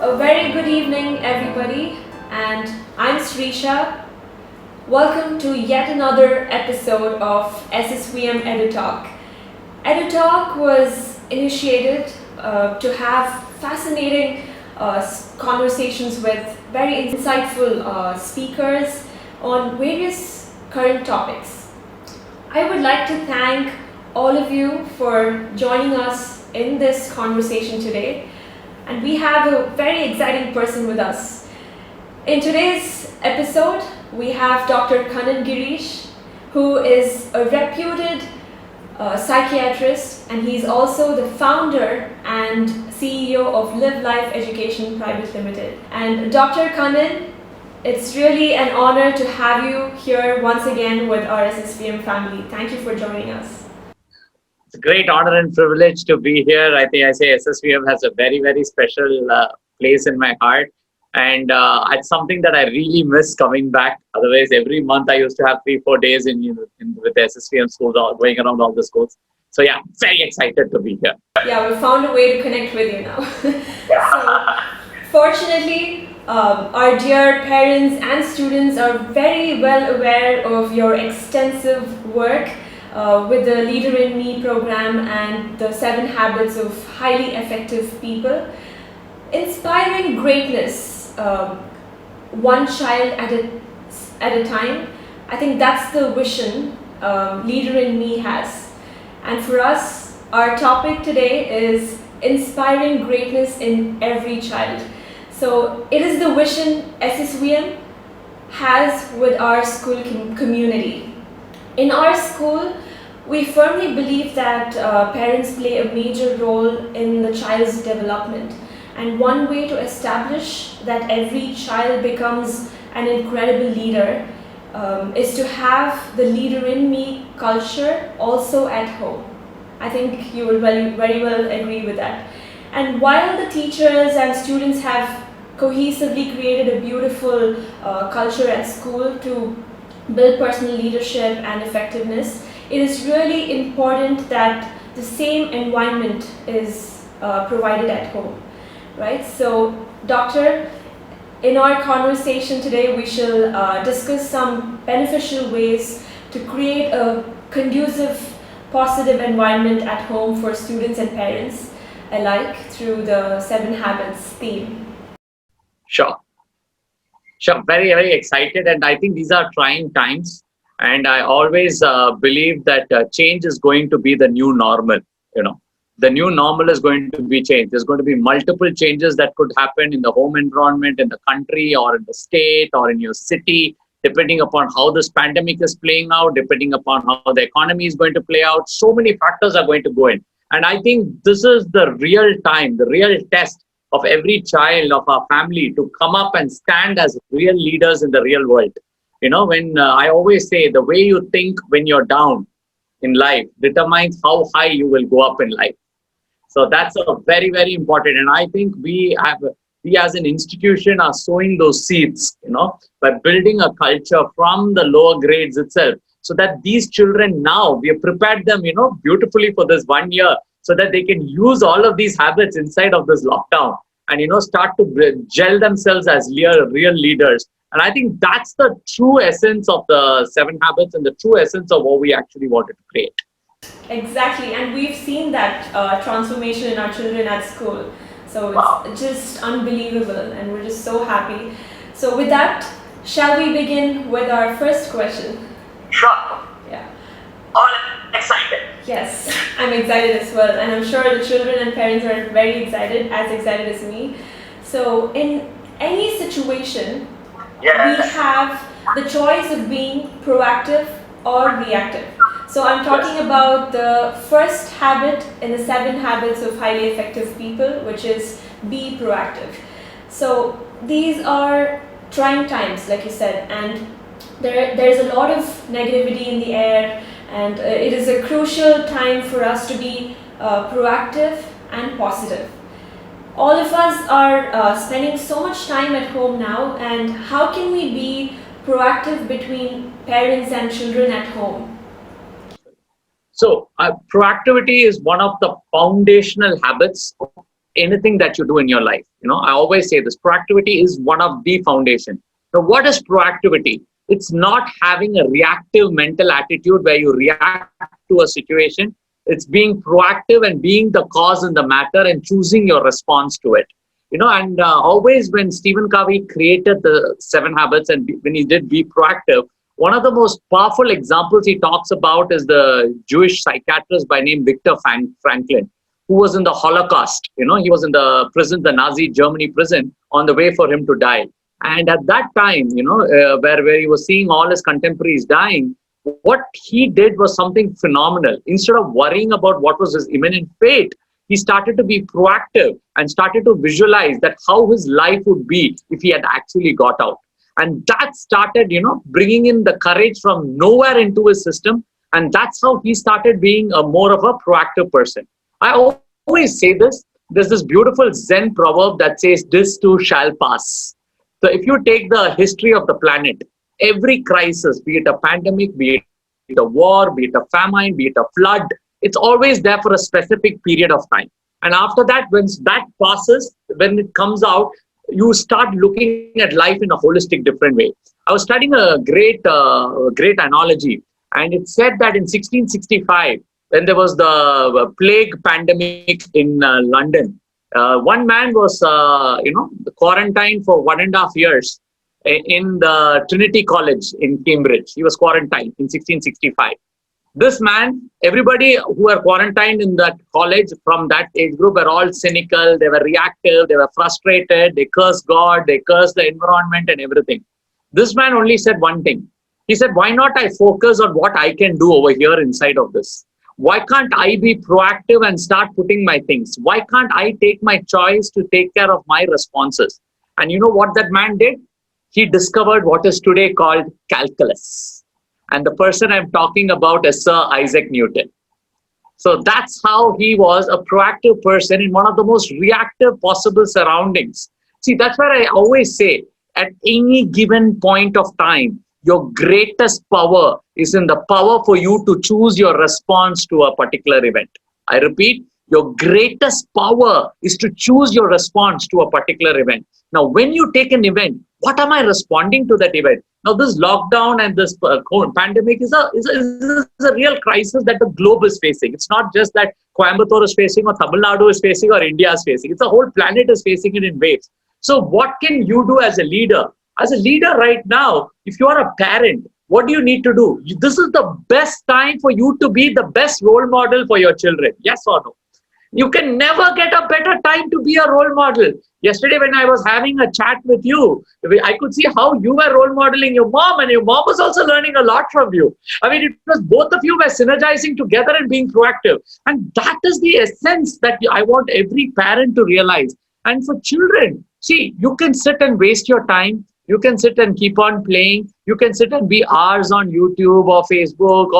A very good evening, everybody, and I'm Srisha. Welcome to yet another episode of SSVM EduTalk. EduTalk was initiated to have fascinating conversations with very insightful speakers on various current topics. I would like to thank all of you for joining us in this conversation today. And we have a very exciting person with us. In today's episode, we have Dr. Kannan Gireesh, who is a reputed psychiatrist, and he's also the founder and CEO of Live Life Education Private Limited. And Dr. Kannan, it's really an honor to have you here once again with our SSVM family. Thank you for joining us. It's a great honor and privilege to be here. I think I say SSVM has a very, very special place in my heart. And it's something that I really miss coming back. Otherwise, every month I used to have 3-4 days with the SSVM schools, going around all the schools. So yeah, very excited to be here. Yeah, we found a way to connect with you now. So, fortunately, our dear parents and students are very well aware of your extensive work with the Leader in Me program and the 7 Habits of Highly Effective People. Inspiring greatness, one child at a time. I think that's the vision Leader in Me has. And for us, our topic today is inspiring greatness in every child. So it is the vision SSVM has with our school community. In our school, we firmly believe that parents play a major role in the child's development. And one way to establish that every child becomes an incredible leader is to have the Leader in Me culture also at home. I think you will very well agree with that. And while the teachers and students have cohesively created a beautiful culture at school to build personal leadership and effectiveness, it is really important that the same environment is provided at home, right? So, Doctor, in our conversation today, we shall discuss some beneficial ways to create a conducive, positive environment at home for students and parents alike through the 7 Habits theme. Sure, very, very excited. And I think these are trying times. And I always believe that change is going to be the new normal. The new normal is going to be change. There's going to be multiple changes that could happen in the home environment, in the country, or in the state, or in your city, depending upon how this pandemic is playing out, depending upon how the economy is going to play out. So many factors are going to go in. And I think this is the real time, the real test of every child of our family to come up and stand as real leaders in the real world. When I always say the way you think when you're down in life determines how high you will go up in life. So that's a very, very important. And I think we as an institution are sowing those seeds, by building a culture from the lower grades itself, so that these children now, we have prepared them, beautifully for this 1 year, so that they can use all of these habits inside of this lockdown and, start to gel themselves as real leaders. And I think that's the true essence of the 7 Habits and the true essence of what we actually wanted to create. Exactly, and we've seen that transformation in our children at school. So it's just unbelievable, and we're just so happy. So with that, shall we begin with our first question? Sure. Yeah. All excited. Yes, I'm excited as well, and I'm sure the children and parents are very excited as me. So in any situation, Yes. we have the choice of being proactive or reactive. So I'm talking about the first habit in the 7 Habits of Highly Effective People, which is be proactive. So these are trying times, like you said, and there's a lot of negativity in the air, and it is a crucial time for us to be proactive and positive. All of us are spending so much time at home now, and how can we be proactive between parents and children at home? So proactivity is one of the foundational habits anything that you do in your life. I always say this, proactivity is one of the foundation. Now, what is proactivity? It's not having a reactive mental attitude where you react to a situation. It's being proactive and being the cause in the matter and choosing your response to it. And always when Stephen Covey created the 7 habits and when he did Be Proactive, one of the most powerful examples he talks about is the Jewish psychiatrist by name Viktor Frankl, who was in the Holocaust. He was in the prison, the Nazi Germany prison, on the way for him to die. And at that time, where he was seeing all his contemporaries dying, what he did was something phenomenal. Instead of worrying about what was his imminent fate, he started to be proactive and started to visualize that how his life would be if he had actually got out. And that started, bringing in the courage from nowhere into his system. And that's how he started being a more of a proactive person. I always say this. There's this beautiful Zen proverb that says, "This too shall pass." So if you take the history of the planet, every crisis, be it a pandemic, be it a war, be it a famine, be it a flood, it's always there for a specific period of time. And after that, when that passes, when it comes out, you start looking at life in a holistic, different way. I was studying a great analogy, and it said that in 1665, when there was the plague pandemic in London, one man was, quarantined for 1.5 years in the Trinity College in Cambridge. He was quarantined in 1665. This man, everybody who were quarantined in that college from that age group were all cynical, they were reactive, they were frustrated, they cursed God, they cursed the environment and everything. This man only said one thing. He said, why not I focus on what I can do over here inside of this? Why can't I be proactive and start putting my things? Why can't I take my choice to take care of my responses? And you know what that man did? He discovered what is today called calculus. And the person I'm talking about is Sir Isaac Newton. So that's how he was a proactive person in one of the most reactive possible surroundings. See, that's where I always say, at any given point of time, your greatest power is in the power for you to choose your response to a particular event. I repeat, your greatest power is to choose your response to a particular event. Now, when you take an event, what am I responding to that event? Now, this lockdown and this pandemic is a real crisis that the globe is facing. It's not just that Coimbatore is facing or Tamil Nadu is facing or India is facing. It's the whole planet is facing it in waves. So what can you do as a leader? As a leader right now, if you are a parent, what do you need to do? This is the best time for you to be the best role model for your children. Yes or no? You can never get a better time to be a role model. Yesterday, when I was having a chat with you, I could see how you were role modeling your mom, and your mom was also learning a lot from you. I mean, it was both of you were synergizing together and being proactive. And that is the essence that I want every parent to realize. And for children, see, you can sit and waste your time. You can sit and keep on playing. You can sit and be hours on YouTube or Facebook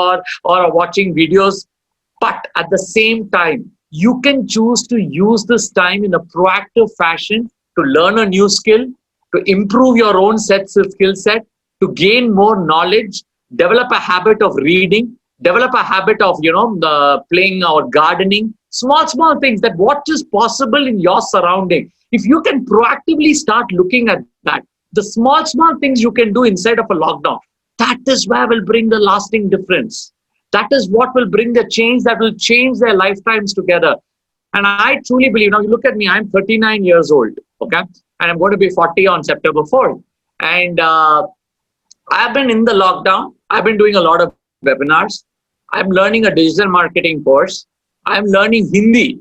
or watching videos. But at the same time, you can choose to use this time in a proactive fashion to learn a new skill, to improve your own skill set, to gain more knowledge, develop a habit of reading, develop a habit of, playing or gardening, small things that what is possible in your surrounding. If you can proactively start looking at that, the small things you can do inside of a lockdown, that is where will bring the lasting difference. That is what will bring the change that will change their lifetimes together. And I truly believe, now you look at me, I'm 39 years old, okay? And I'm going to be 40 on September 4th. And I've been in the lockdown. I've been doing a lot of webinars. I'm learning a digital marketing course. I'm learning Hindi.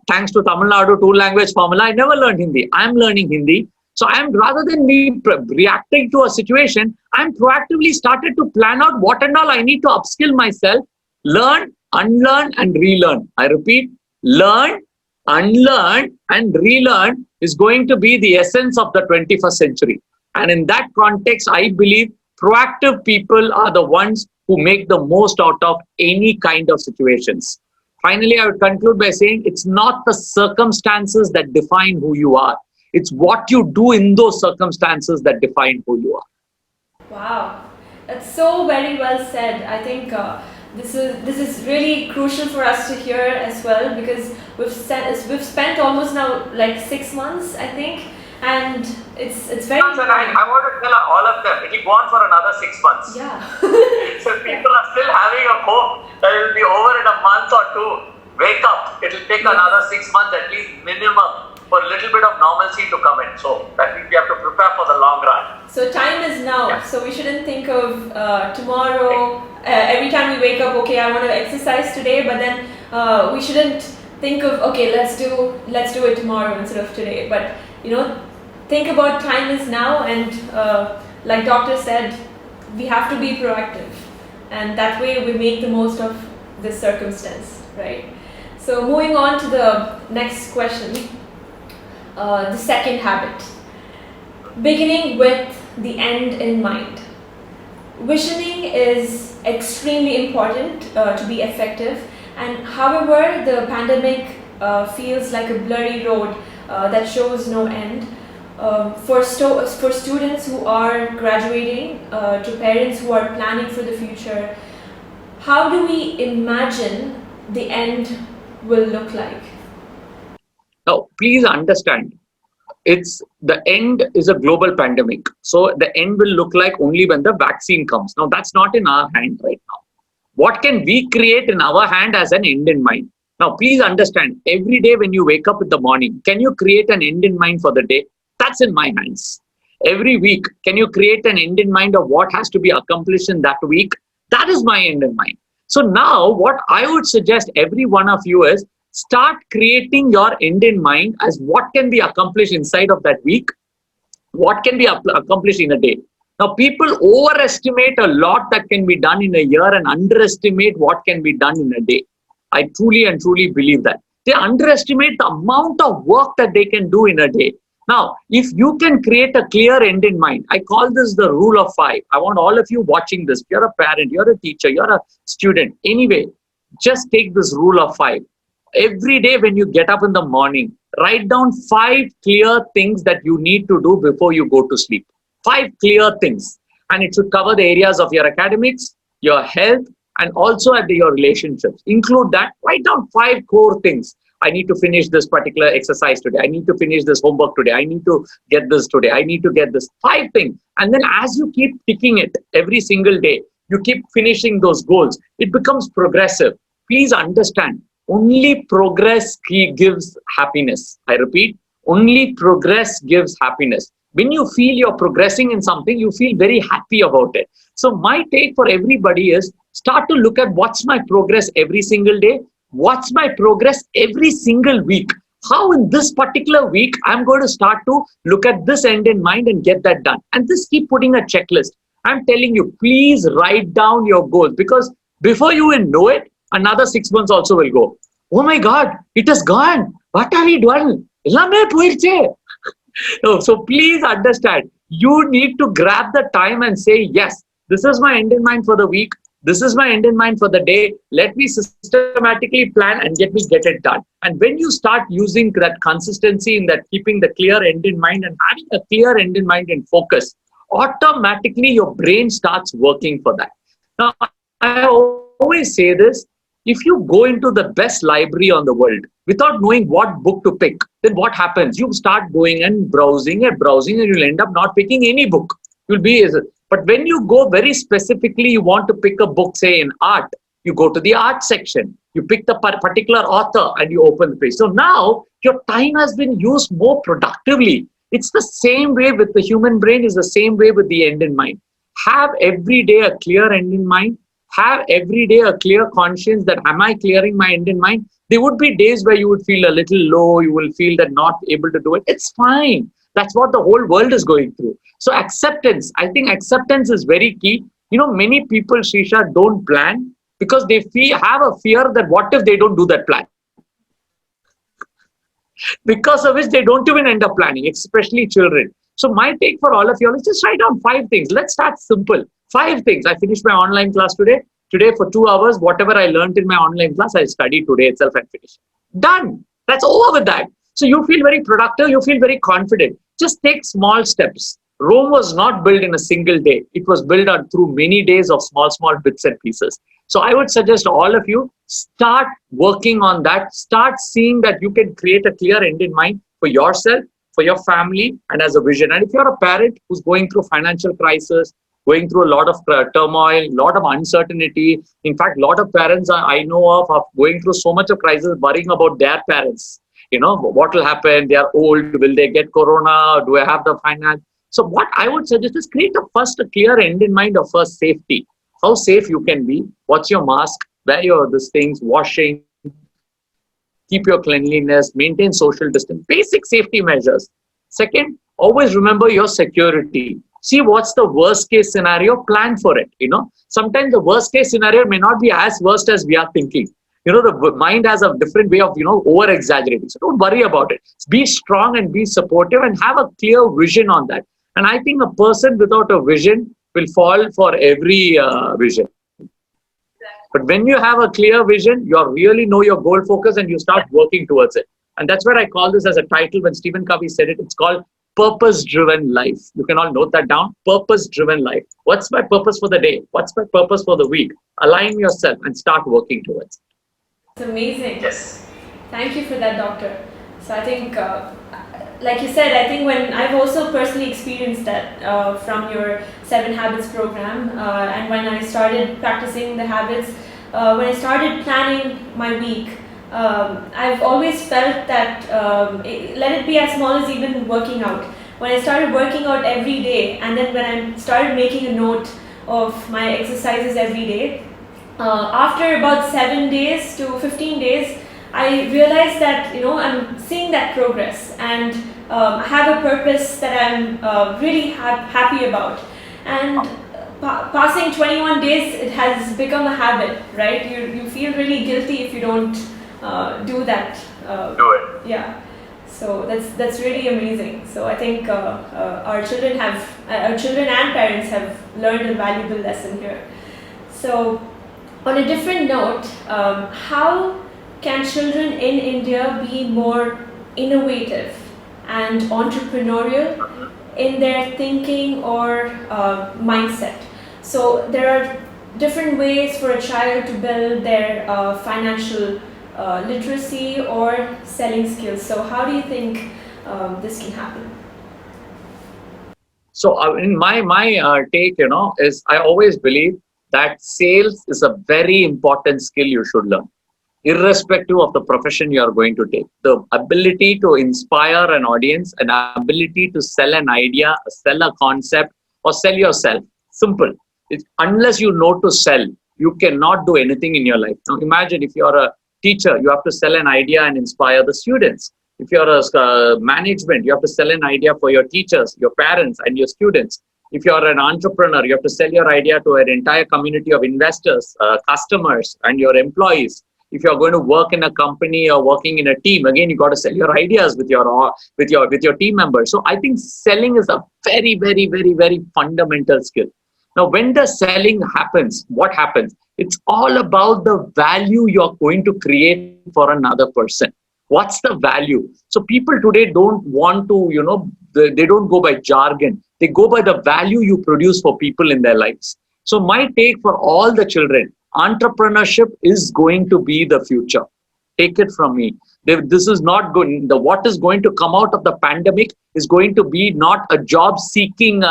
Thanks to Tamil Nadu two-language formula, I never learned Hindi. I'm learning Hindi. So rather than me reacting to a situation, I'm proactively started to plan out what and all I need to upskill myself, learn, unlearn, and relearn. I repeat, learn, unlearn, and relearn is going to be the essence of the 21st century. And in that context, I believe proactive people are the ones who make the most out of any kind of situations. Finally, I would conclude by saying it's not the circumstances that define who you are. It's what you do in those circumstances that define who you are. Wow, that's so very well said. I think This is really crucial for us to hear as well, because we've spent almost now like 6 months, I think, and it's very. And I want to tell all of them, it will go on for another 6 months. Yeah. So people are still having a hope that it will be over in a month or two. Wake up! It will take another 6 months at least minimum for a little bit of normalcy to come in. So that means we have to prepare for the long run. So time is now. Yeah. So we shouldn't think of tomorrow. Every time we wake up, okay, I want to exercise today, but then we shouldn't think of, okay, let's do it tomorrow instead of today. But think about time is now, and like doctor said, we have to be proactive, and that way we make the most of this circumstance, right? So moving on to the next question, the second habit, beginning with the end in mind. Visioning is extremely important to be effective, and however the pandemic feels like a blurry road that shows no end. For students who are graduating, to parents who are planning for the future, how do we imagine the end will look like? Now, please understand, the end is a global pandemic. So the end will look like only when the vaccine comes. Now, that's not in our hand right now. What can we create in our hand as an end in mind? Now, please understand, every day when you wake up in the morning, can you create an end in mind for the day? That's in my hands. Every week, can you create an end in mind of what has to be accomplished in that week? That is my end in mind. So now what I would suggest every one of you is, start creating your end in mind as what can be accomplished inside of that week, what can be accomplished in a day. Now, people overestimate a lot that can be done in a year and underestimate what can be done in a day. I truly and truly believe that. They underestimate the amount of work that they can do in a day. Now, if you can create a clear end in mind, I call this the rule of 5. I want all of you watching this. You're a parent, you're a teacher, you're a student. Anyway, just take this rule of 5. Every day when you get up in the morning, write down 5 clear things that you need to do before you go to sleep. 5 clear things. And it should cover the areas of your academics, your health, and also at your relationships. Include that. Write down 5 core things. I need to finish this particular exercise today. I need to finish this homework today. I need to get this today. I need to get this. 5 things. And then as you keep ticking it every single day, you keep finishing those goals. It becomes progressive. Please understand, only progress gives happiness. I repeat, only progress gives happiness. When you feel you're progressing in something, you feel very happy about it. So my take for everybody is, start to look at what's my progress every single day. What's my progress every single week? How in this particular week, I'm going to start to look at this end in mind and get that done. And just keep putting a checklist. I'm telling you, please write down your goals, because before you will know it, another 6 months also will go. Oh my God, it has gone. What have we done? No, so please understand, you need to grab the time and say, yes, this is my end in mind for the week. This is my end in mind for the day. Let me systematically plan and get it done. And when you start using that consistency in that, keeping the clear end in mind and having a clear end in mind and focus, automatically your brain starts working for that. Now, I always say this, if you go into the best library on the world without knowing what book to pick, then what happens? You start going and browsing and you'll end up not picking any book. But when you go very specifically, you want to pick a book, say in art, you go to the art section, you pick the particular author and you open the page. So now your time has been used more productively. It's the same way with the human brain, is the same way with the end in mind. Have every day a clear end in mind. Have every day a clear conscience that, am I clearing my end in mind? There would be days where you would feel a little low, you will feel that not able to do it. It's fine. That's what the whole world is going through. So acceptance, I think acceptance is very key. Many people, Srisha, don't plan because they have a fear that what if they don't do that plan? Because of which they don't even end up planning, especially children. So my take for all of you is just write down 5 things. Let's start simple. 5 things. I finished my online class today. Today for 2 hours, whatever I learned in my online class, I studied today itself and finished. Done. That's over with that. So you feel very productive. You feel very confident. Just take small steps. Rome was not built in a single day. It was built through many days of small bits and pieces. So I would suggest all of you start working on that. Start seeing that you can create a clear end in mind for yourself, for your family, and as a vision. And if you're a parent who's going through financial crisis, going through a lot of turmoil, lot of uncertainty. In fact, a lot of parents I know of are going through so much of crisis, worrying about their parents. What will happen? They are old. Will they get corona? Do I have the finance? So what I would suggest is create a clear end in mind of first safety. How safe you can be. What's your mask? Wear your these things. Washing. Keep your cleanliness. Maintain social distance. Basic safety measures. Second, always remember your security. See what's the worst case scenario, plan for it. Sometimes the worst case scenario may not be as worst as we are thinking. The mind has a different way of, over exaggerating. So don't worry about it. Be strong and be supportive and have a clear vision on that. And I think a person without a vision will fall for every vision. But when you have a clear vision, you really know your goal focus and you start working towards it. And that's where I call this as a title. When Stephen Covey said it, it's called purpose-driven life. You can all note that down. Purpose-driven life. What's my purpose for the day? What's my purpose for the week? Align yourself and start working towards it. It's amazing. Yes. Thank you for that, doctor. So I think, like you said, I think when I've also personally experienced that from your 7 Habits program, and when I started practicing the habits, when I started planning my week, I've always felt that let it be as small as even working out. When I started working out every day, and then when I started making a note of my exercises every day, after about 7 days to 15 days, I realized that I'm seeing that progress, and I have a purpose that I'm really happy about. And passing 21 days, it has become a habit, right? You feel really guilty if you don't do that. Do it. Yeah. So that's really amazing. So I think our children and parents have learned a valuable lesson here. So on a different note, how can children in India be more innovative and entrepreneurial in their thinking or mindset? So there are different ways for a child to build their financial literacy or selling skills. So how do you think this can happen? So in my take, is I always believe that sales is a very important skill you should learn, irrespective of the profession you are going to take. The ability to inspire an audience, an ability to sell an idea, sell a concept, or sell yourself. Simple. Unless you know to sell, you cannot do anything in your life. Now imagine if you're a teacher, you have to sell an idea and inspire the students. If you're a management, you have to sell an idea for your teachers, your parents, and your students. If you're an entrepreneur, you have to sell your idea to an entire community of investors, customers, and your employees. If you're going to work in a company or working in a team, again, you got to sell your ideas with your team members. So I think selling is a very, very, very, very fundamental skill. Now, when the selling happens, what happens? It's all about the value you're going to create for another person. What's the value? So people today don't want to, they don't go by jargon. They go by the value you produce for people in their lives. So my take for all the children, entrepreneurship is going to be the future. Take it from me. This is not good. What is going to come out of the pandemic is going to be not a job-seeking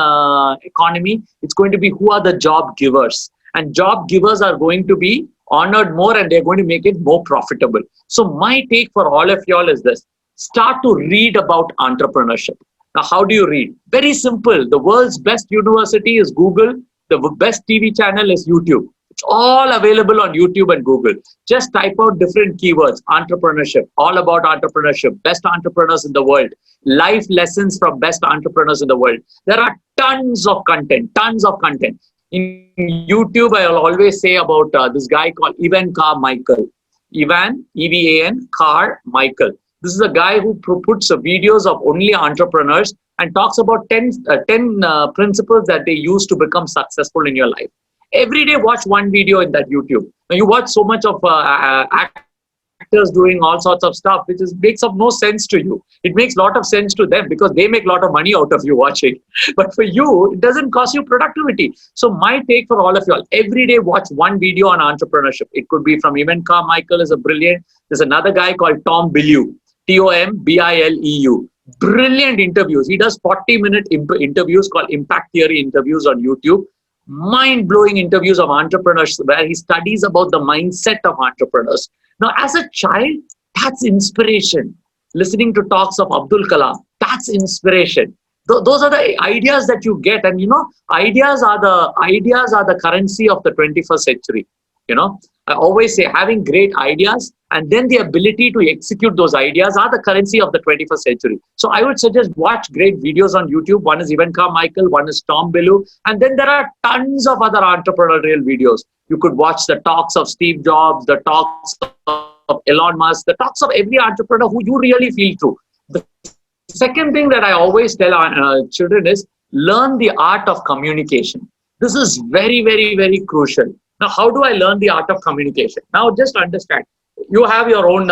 economy. It's going to be who are the job givers. And job givers are going to be honored more, and they're going to make it more profitable. So my take for all of y'all is this. Start to read about entrepreneurship. Now, how do you read? Very simple. The world's best university is Google. The best TV channel is YouTube. It's all available on YouTube and Google. Just type out different keywords. Entrepreneurship, all about entrepreneurship, best entrepreneurs in the world, life lessons from best entrepreneurs in the world. There are tons of content. In YouTube, I'll always say about this guy called Evan Carmichael. Evan, E-V-A-N, Carmichael. This is a guy who puts videos of only entrepreneurs and talks about 10 principles that they use to become successful in your life. Every day, watch one video in that YouTube. Now, you watch so much of actors doing all sorts of stuff, which makes of no sense to you. It makes a lot of sense to them because they make a lot of money out of you watching. But for you, it doesn't cost you productivity. So my take for all of you all, every day watch one video on entrepreneurship. It could be from Evan Carmichael is a brilliant. There's another guy called Tom Bilyeu, Tombileu. Brilliant interviews. He does 40-minute interviews called Impact Theory interviews on YouTube. Mind-blowing interviews of entrepreneurs where he studies about the mindset of entrepreneurs. Now, as a child, that's inspiration. Listening to talks of Abdul Kalam, that's inspiration. Those are the ideas that you get, and ideas are the currency of the 21st century. I always say having great ideas and then the ability to execute those ideas are the currency of the 21st century. So I would suggest watch great videos on YouTube. One is Evan Carmichael, one is Tom Bilyeu, and then there are tons of other entrepreneurial videos. You could watch the talks of Steve Jobs, the talks of Elon Musk, the talks of every entrepreneur who you really feel through. The second thing that I always tell children is learn the art of communication. This is very, very, very crucial. Now, how do I learn the art of communication? Now, just understand, you have your own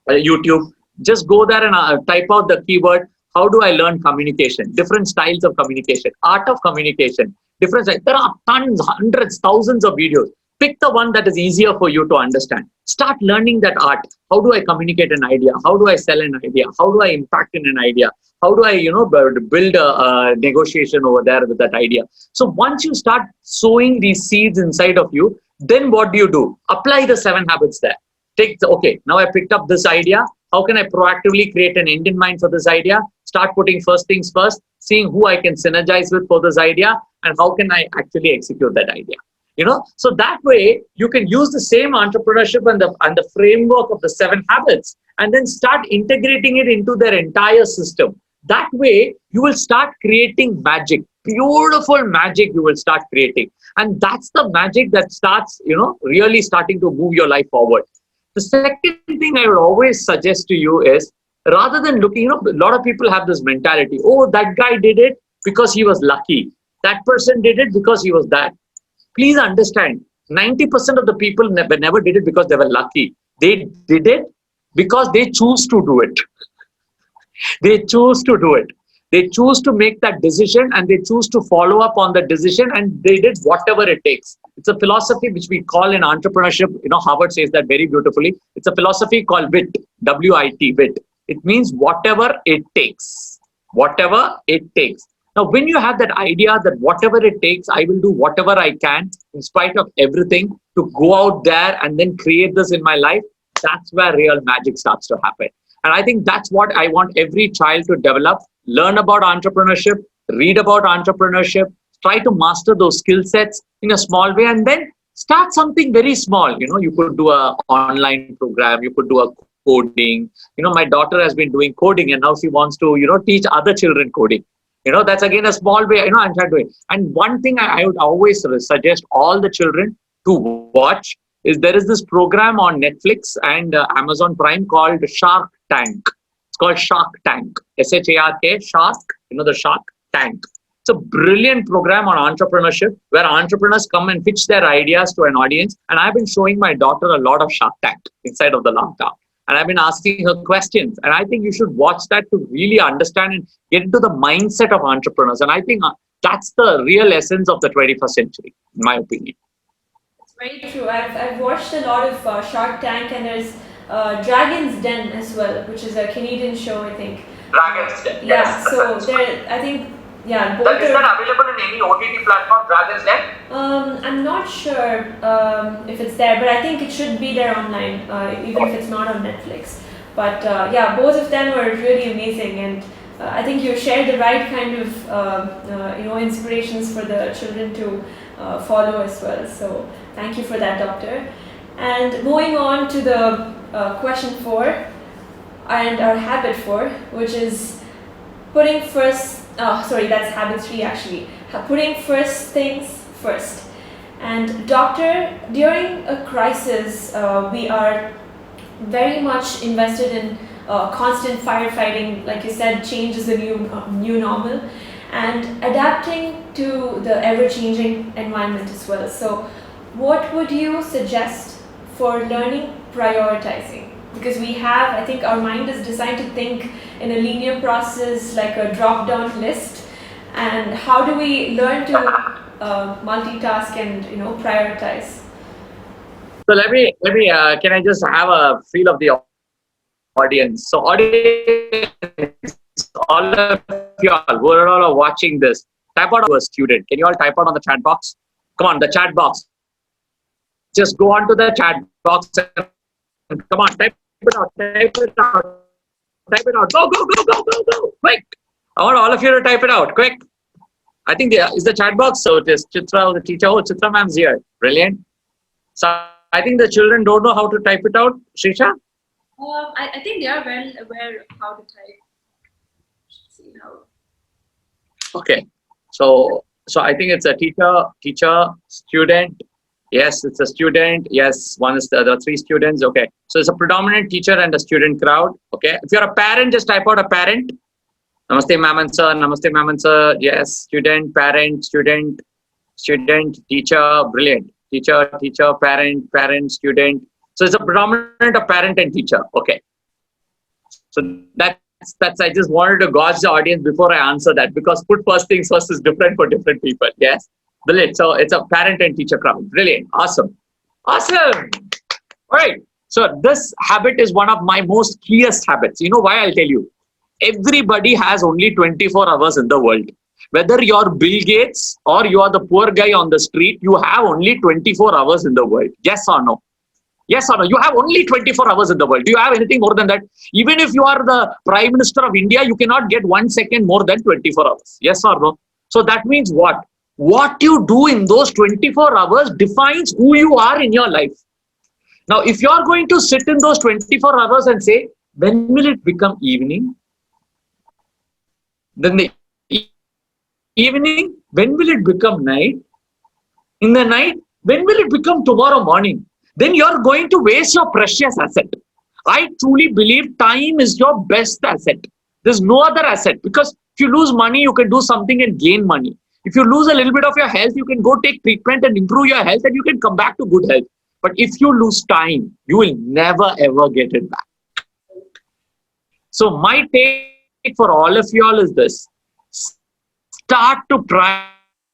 YouTube. Just go there and type out the keyword, how do I learn communication? Different styles of communication, art of communication. There are tons, hundreds, thousands of videos. Pick the one that is easier for you to understand. Start learning that art. How do I communicate an idea? How do I sell an idea? How do I impact in an idea? How do I, build a negotiation over there with that idea? So once you start sowing these seeds inside of you, then what do? Apply the 7 habits there. Okay, now I picked up this idea. How can I proactively create an end in mind for this idea? Start putting first things first, seeing who I can synergize with for this idea, and how can I actually execute that idea? So that way you can use the same entrepreneurship and the framework of the 7 habits and then start integrating it into their entire system. That way you will start creating magic, beautiful magic you will start creating. And that's the magic that starts, really starting to move your life forward. The second thing I would always suggest to you is rather than looking, a lot of people have this mentality, oh, that guy did it because he was lucky. That person did it because he was that. Please understand, 90% of the people never did it because they were lucky. They did it because they choose to do it. They choose to do it. They choose to make that decision and they choose to follow up on the decision and they did whatever it takes. It's a philosophy which we call in entrepreneurship, Harvard says that very beautifully. It's a philosophy called WIT, W-I-T, WIT. It means whatever it takes. Whatever it takes. Now, when you have that idea that whatever it takes, I will do whatever I can in spite of everything to go out there and then create this in my life, that's where real magic starts to happen. And I think that's what I want every child to develop. Learn about entrepreneurship, read about entrepreneurship, try to master those skill sets in a small way and then start something very small. You could do an online program, you could do a coding. My daughter has been doing coding and now she wants to, teach other children coding. That's again a small way, I'm trying to do it. And one thing I would always suggest all the children to watch is there is this program on Netflix and Amazon Prime called Shark Tank. It's called Shark Tank, S-H-A-R-K, Shark, the Shark Tank. It's a brilliant program on entrepreneurship where entrepreneurs come and pitch their ideas to an audience. And I've been showing my daughter a lot of Shark Tank inside of the lockdown. And I've been asking her questions. And I think you should watch that to really understand and get into the mindset of entrepreneurs. And I think that's the real essence of the 21st century, in my opinion. It's very true. I've watched a lot of Shark Tank and there's Dragon's Den as well, which is a Canadian show, I think. Dragon's Den, yes. Yeah, so there, I think, yeah. Is that available in any OTT platform, Dragon's Den? I'm not sure if it's there, but I think it should be there online, even if it's not on Netflix. But yeah, both of them were really amazing, and I think you shared the right kind of inspirations for the children to follow as well. So thank you for that, Doctor. And moving on to the question 4 and our habit 4, which is putting first. That's habit 3 actually. Putting first things first. And Doctor, during a crisis, we are very much invested in constant firefighting. Like you said, change is the new normal, and adapting to the ever-changing environment as well. So, what would you suggest for learning prioritizing? Because we have, I think our mind is designed to think in a linear process, like a drop-down list. And how do we learn to multitask and prioritize? So can I just have a feel of the audience? So audience, all of y'all who are all watching this, type out to a student. Can you all type out on the chat box? Come on, the chat box. Just go on to the chat box and come on, type it out, type it out, type it out. Go, go, go, go, go, go, quick. I want all of you to type it out, quick. I think is the chat box. So it is Chitra, the teacher. Oh, Chitra ma'am's here. Brilliant. So I think the children don't know how to type it out. Srisha? I think they are well aware of how to type. See how. Okay. So I think it's a teacher, student. Yes, it's a student. Yes, one is the three students. Okay. So it's a predominant teacher and a student crowd. Okay. If you're a parent, just type out a parent. Namaste, ma'am and sir. Namaste, ma'am and sir. Yes, student, parent, student, teacher. Brilliant. Teacher, parent, student. So it's a predominant of parent and teacher. Okay. So that's. I just wanted to gauge the audience before I answer that, because put first things first is different for different people. Yes. Brilliant. So it's a parent and teacher crowd. Brilliant. Awesome. Awesome. All right. So this habit is one of my most keyest habits. You know why? I'll tell you. Everybody has only 24 hours in the world. Whether you're Bill Gates or you are the poor guy on the street, you have only 24 hours in the world. Yes or no? Yes or no? You have only 24 hours in the world. Do you have anything more than that? Even if you are the Prime Minister of India, you cannot get 1 second more than 24 hours. Yes or no? So that means what? What you do in those 24 hours defines who you are in your life. Now, if you are going to sit in those 24 hours and say, when will it become evening? Then the evening, when will it become night? In the night, when will it become tomorrow morning? Then you're going to waste your precious asset. I truly believe time is your best asset. There's no other asset, because if you lose money, you can do something and gain money. If you lose a little bit of your health, you can go take treatment and improve your health, and you can come back to good health. But if you lose time, you will never ever get it back. So my take for all of you all is this: start to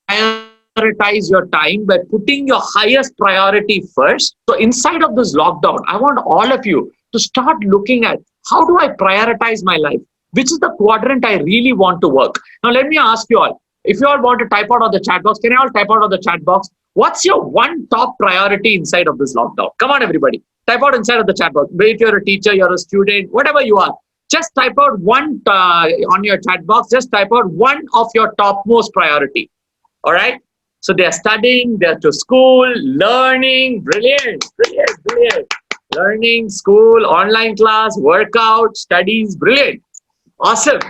prioritize your time by putting your highest priority first. So inside of this lockdown, I want all of you to start looking at, how do I prioritize my life? Which is the quadrant I really want to work? Now let me ask you all, if you all want to type out on the chat box, can you all type out on the chat box? What's your one top priority inside of this lockdown? Come on, everybody. Type out inside of the chat box. Be it you're a teacher, you're a student, whatever you are. Just type out one on your chat box. Just type out one of your topmost priority. All right. So they're studying, they're to school, learning. Brilliant, brilliant, brilliant. Learning, school, online class, workout, studies. Brilliant. Awesome.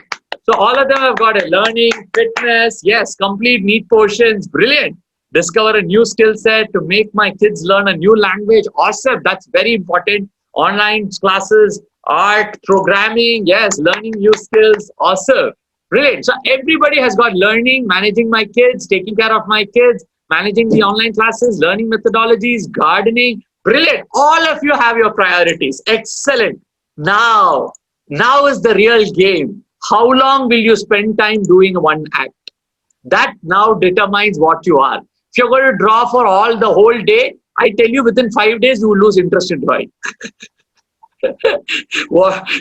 So all of them have got it. Learning, fitness. Yes, complete neat portions. Brilliant. Discover a new skill set to make my kids learn a new language. Awesome. That's very important. Online classes, art, programming. Yes, learning new skills. Awesome. Brilliant. So everybody has got learning, managing my kids, taking care of my kids, managing the online classes, learning methodologies, gardening. Brilliant. All of you have your priorities. Excellent. Now is the real game. How long will you spend time doing one act? That now determines what you are. If you're going to draw for all the whole day, I tell you, within 5 days, you will lose interest in drawing.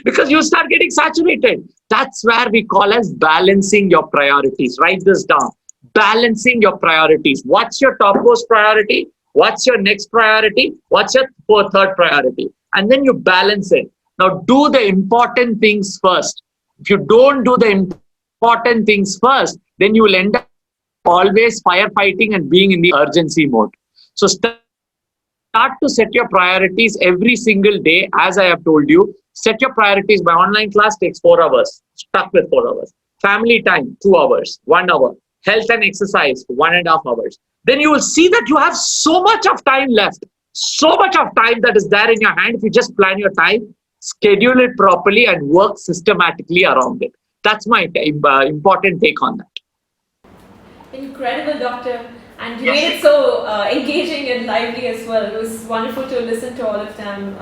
Because you start getting saturated. That's where we call as balancing your priorities. Write this down. Balancing your priorities. What's your topmost priority? What's your next priority? What's your third priority? And then you balance it. Now do the important things first. If you don't do the important things first, then you will end up always firefighting and being in the urgency mode. So start to set your priorities every single day. As I have told you, set your priorities. My online class takes 4 hours. Stuck with 4 hours. Family time, 2 hours, 1 hour. Health and exercise, 1.5 hours. Then you will see that you have so much of time left. So much of time that is there in your hand. If you just plan your time, schedule it properly and work systematically around it. That's my important take on that. Incredible, Doctor. And you made it so engaging and lively as well. It was wonderful to listen to all of them,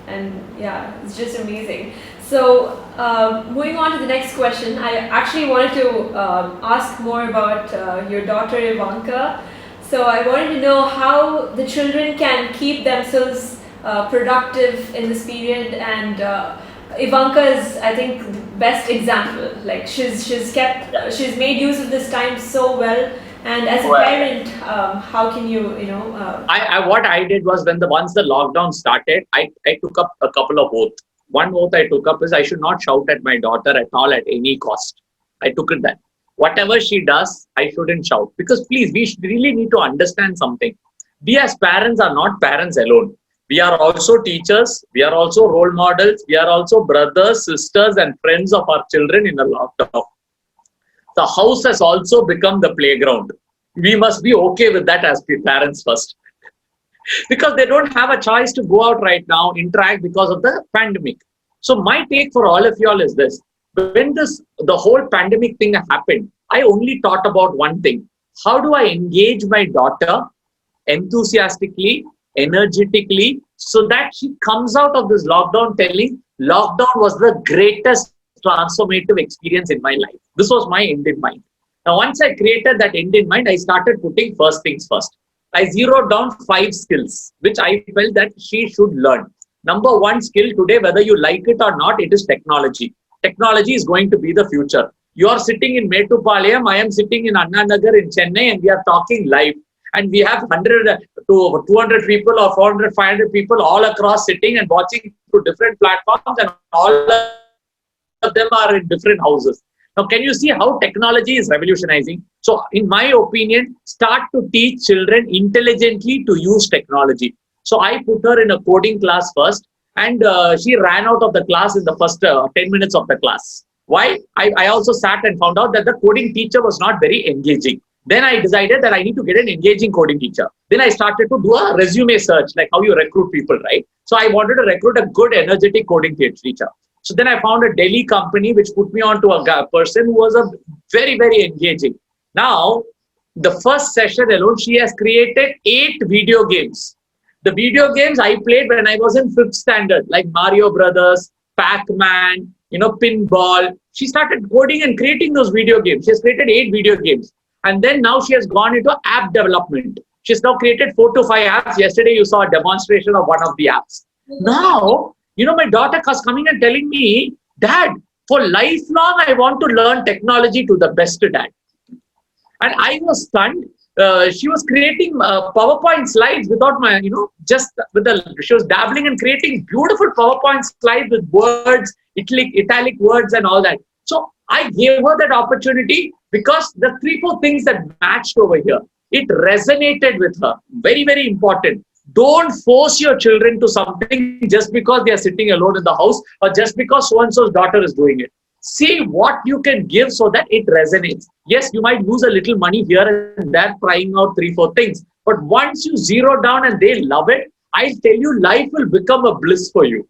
and yeah, it's just amazing. So, moving on to the next question, I actually wanted to ask more about your daughter Ivanka. So, I wanted to know how the children can keep themselves productive in this period, and Ivanka is, I think, the best example. Like she's made use of this time so well. And as a parent, how can you What I did was once the lockdown started, I took up a couple of oaths. One oath I took up is I should not shout at my daughter at all at any cost. I took it that whatever she does, I shouldn't shout, because please, we really need to understand something. We as parents are not parents alone. We are also teachers. We are also role models. We are also brothers, sisters, and friends of our children in the lockdown. The house has also become the playground. We must be okay with that as parents first. Because they don't have a choice to go out right now, interact because of the pandemic. So my take for all of y'all is this. When the whole pandemic thing happened, I only thought about one thing. How do I engage my daughter enthusiastically, energetically, so that she comes out of this lockdown telling, lockdown was the greatest transformative experience in my life. This was my end in mind. Now, once I created that end in mind, I started putting first things first. I zeroed down 5 skills, which I felt that she should learn. Number 1 skill today, whether you like it or not, it is technology. Technology is going to be the future. You are sitting in Mettupalayam, I am sitting in Anna Nagar in Chennai, and we are talking live. And we have 100 to 200 people or 400, 500 people all across sitting and watching through different platforms, and all of them are in different houses. Now, can you see how technology is revolutionizing? So, in my opinion, start to teach children intelligently to use technology. So, I put her in a coding class first, and she ran out of the class in the first 10 minutes of the class. Why? I also sat and found out that the coding teacher was not very engaging. Then I decided that I need to get an engaging coding teacher. Then I started to do a resume search, like how you recruit people, right? So I wanted to recruit a good, energetic coding teacher. So then I found a Delhi company which put me on to a person who was a very, very engaging. Now, the first session alone, she has created 8 video games. The video games I played when I was in 5th standard, like Mario Brothers, Pac-Man, pinball. She started coding and creating those video games. She has created 8 video games. And then now she has gone into app development. She's now created 4 to 5 apps. Yesterday, you saw a demonstration of one of the apps. Now, my daughter was coming and telling me, Dad, for lifelong, I want to learn technology to the best, Dad. And I was stunned. She was creating PowerPoint slides without she was dabbling and creating beautiful PowerPoint slides with words, italic words and all that. So I gave her that opportunity because the 3-4 things that matched over here, it resonated with her. Very, very important. Don't force your children to something just because they are sitting alone in the house or just because so-and-so's daughter is doing it. See what you can give so that it resonates. Yes, you might lose a little money here and there trying out 3-4 things. But once you zero down and they love it, I tell you, life will become a bliss for you.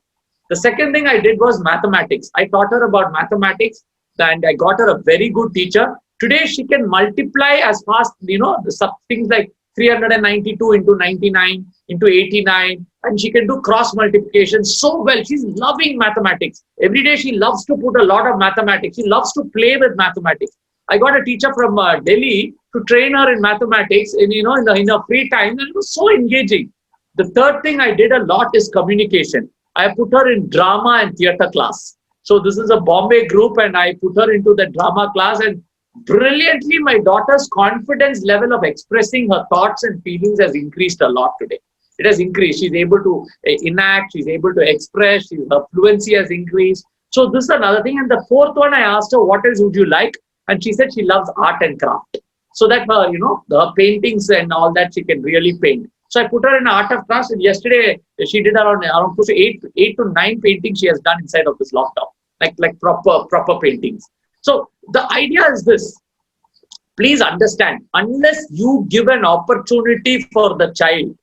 The second thing I did was mathematics. I taught her about mathematics and I got her a very good teacher. Today, she can multiply as fast, things like 392 into 99 into 89, and she can do cross multiplication so well. She's loving mathematics. Every day she loves to put a lot of mathematics. She loves to play with mathematics. I got a teacher from Delhi to train her in mathematics in her free time, and it was so engaging. The third thing I did a lot is communication. I put her in drama and theatre class. So this is a Bombay group, and I put her into the drama class, and brilliantly, my daughter's confidence level of expressing her thoughts and feelings has increased a lot today. It has increased. She's able to enact, she's able to express, her fluency has increased. So this is another thing. And the fourth one, I asked her, what else would you like? And she said she loves art and craft. So that her, her paintings and all that, she can really paint. So I put her in art of crafts, and yesterday she did around close to 8 to 9 paintings she has done inside of this lockdown, like proper paintings. So the idea is this. Please understand, unless you give an opportunity for the child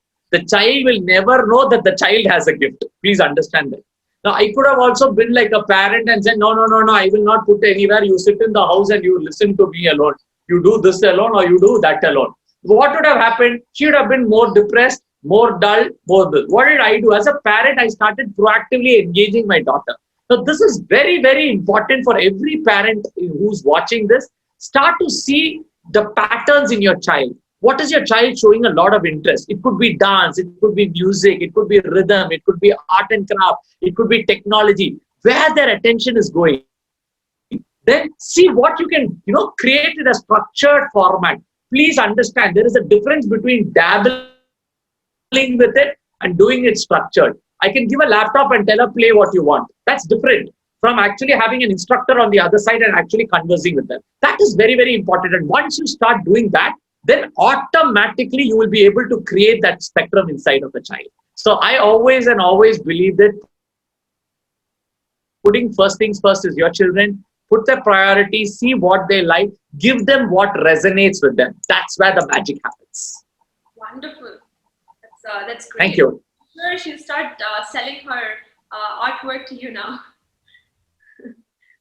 will never know that the child has a gift. Please understand that. Now, I could have also been like a parent and said, no, I will not put anywhere. You sit in the house and you listen to me alone. You do this alone or you do that alone. what would have happened? She would have been more depressed, more dull, more dull. What did I do? As a parent, I started proactively engaging my daughter. So this is very, very important for every parent who's watching this. Start to see the patterns in your child. What is your child showing a lot of interest? It could be dance, it could be music, it could be rhythm, it could be art and craft, it could be technology. Where their attention is going, then see what you can, create in a structured format. Please understand there is a difference between dabbling with it and doing it structured. I can give a laptop and tell her play what you want. That's different from actually having an instructor on the other side and actually conversing with them. That is very, very important. And once you start doing that, then automatically you will be able to create that spectrum inside of the child. So I always believe that putting first things first is your children. Put their priorities, see what they like, give them what resonates with them. That's where the magic happens. Wonderful. That's great. Thank you. Sure, she'll start selling her artwork to you now.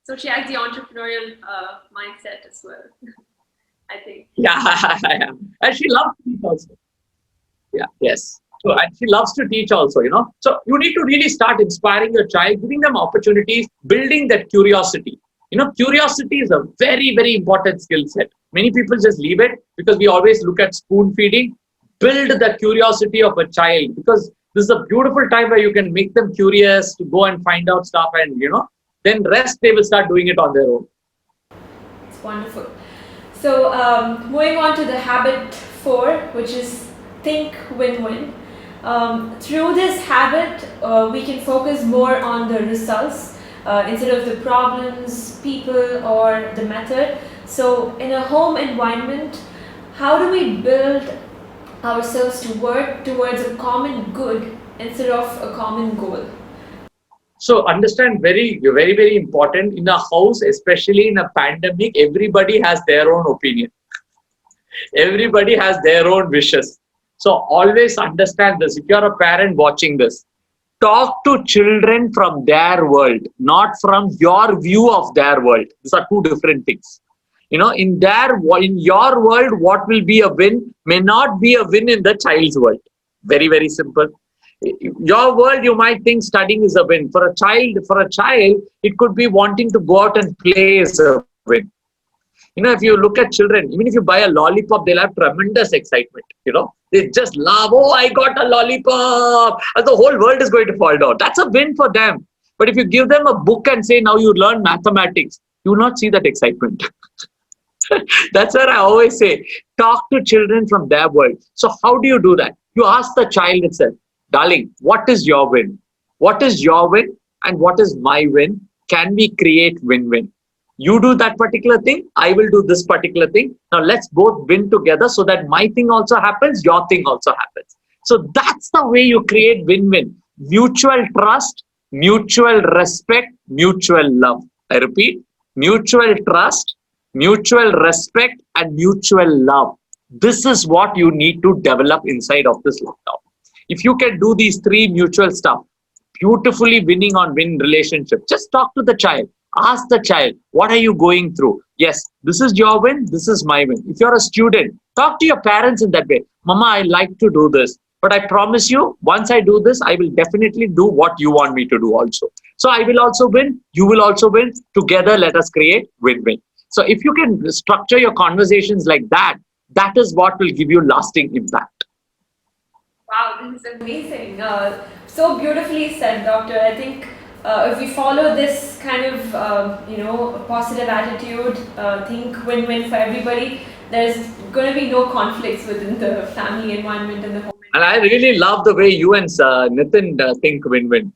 So she has the entrepreneurial mindset as well, I think. Yeah, and she loves to teach also. Yeah, yes. So, and she loves to teach also, So you need to really start inspiring your child, giving them opportunities, building that curiosity. Curiosity is a very, very important skill set. Many people just leave it because we always look at spoon feeding. Build the curiosity of a child, because this is a beautiful time where you can make them curious to go and find out stuff, and then rest they will start doing it on their own. It's wonderful. So moving on to the habit 4, which is think win-win. Through this habit, we can focus more on the results instead of the problems, people, or the method. So in a home environment, how do we build ourselves to work towards a common good instead of a common goal? So understand, very, very, very important, in a house, especially in a pandemic, everybody has their own opinion. Everybody has their own wishes. So always understand this. If you're a parent watching this, talk to children from their world, not from your view of their world. These are two different things. In your world, what will be a win may not be a win in the child's world. Very, very simple. Your world, you might think studying is a win. For a child, it could be wanting to go out and play is a win. If you look at children, even if you buy a lollipop, they'll have tremendous excitement. They just laugh. Oh, I got a lollipop. And the whole world is going to fall down. That's a win for them. But if you give them a book and say, now you learn mathematics, you will not see that excitement. That's where I always say, talk to children from their world. So how do you do that? You ask the child itself, darling, what is your win? What is your win and what is my win? Can we create win-win? You do that particular thing, I will do this particular thing. Now let's both win together so that my thing also happens, your thing also happens. So that's the way you create win-win. Mutual trust, mutual respect, mutual love. I repeat, mutual trust, mutual respect, and mutual love. This is what you need to develop inside of this lockdown. If you can do these 3 mutual stuff, beautifully winning on win relationship, just talk to the child. Ask the child, what are you going through? Yes, this is your win, this is my win. If you're a student, talk to your parents in that way. Mama, I like to do this, but I promise you, once I do this, I will definitely do what you want me to do also. So I will also win, you will also win. Together, let us create win-win. So if you can structure your conversations like that, that is what will give you lasting impact. Wow, this is amazing. So beautifully said, Doctor. I think if we follow this kind of, positive attitude, think win-win for everybody, there's going to be no conflicts within the family environment and the home. And I really love the way you and Nitin think win-win,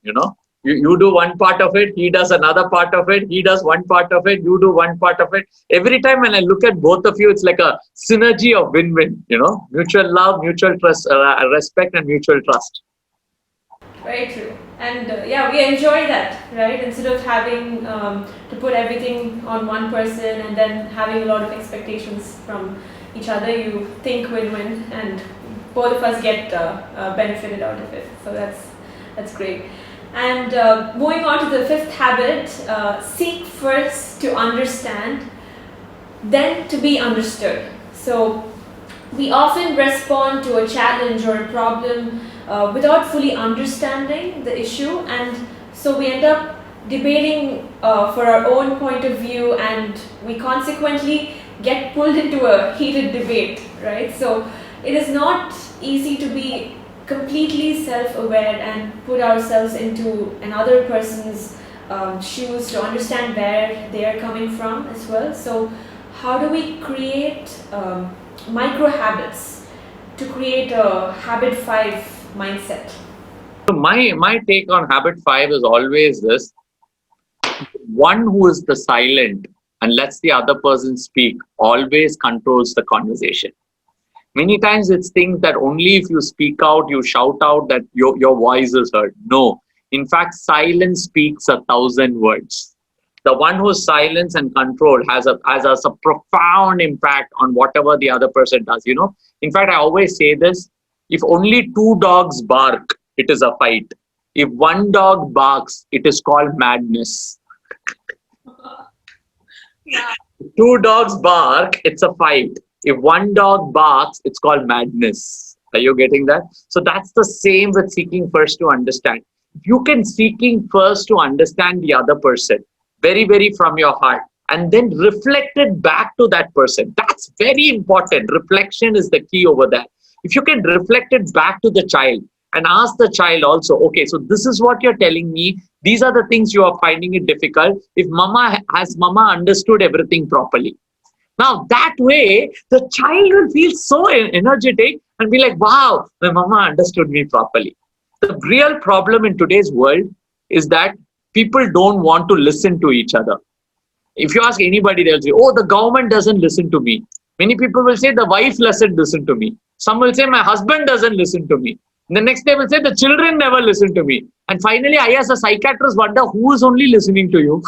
You do one part of it, he does another part of it, he does one part of it, you do one part of it. Every time when I look at both of you, it's like a synergy of win-win, mutual love, mutual trust, respect, and mutual trust. Very true. And we enjoy that, right? Instead of having to put everything on one person and then having a lot of expectations from each other, you think win-win, and both of us get benefited out of it. So that's great. And moving on to the 5th habit, seek first to understand, then to be understood. So We often respond to a challenge or a problem without fully understanding the issue, and so we end up debating for our own point of view, and we consequently get pulled into a heated debate, right? So it is not easy to be completely self-aware and put ourselves into another person's shoes to understand where they are coming from as well. So how do we create micro habits to create a habit 5 mindset? So my take on habit 5 is always this: one who is the silent and lets the other person speak always controls the conversation. Many times it's things that only if you speak out, you shout out, that your voice is heard. No. In fact, silence speaks 1,000 words. The one who's silence and control has a profound impact on whatever the other person does. In fact, I always say this: if only 2 dogs bark, it is a fight. If 1 dog barks, it is called madness. Yeah. 2 dogs bark, it's a fight. If 1 dog barks, it's called madness. Are you getting that? So that's the same with seeking first to understand. If you can seeking first to understand the other person very, very from your heart, and then reflect it back to that person. That's very important. Reflection is the key over there. If you can reflect it back to the child and ask the child also, okay, so this is what you're telling me. These are the things you are finding it difficult. Has mama understood everything properly? Now that way, the child will feel so energetic and be like, wow, my mama understood me properly. The real problem in today's world is that people don't want to listen to each other. If you ask anybody, they'll say, oh, the government doesn't listen to me. Many people will say the wife doesn't listen to me. Some will say my husband doesn't listen to me. And the next day will say the children never listen to me. And finally, I as a psychiatrist wonder who is only listening to you.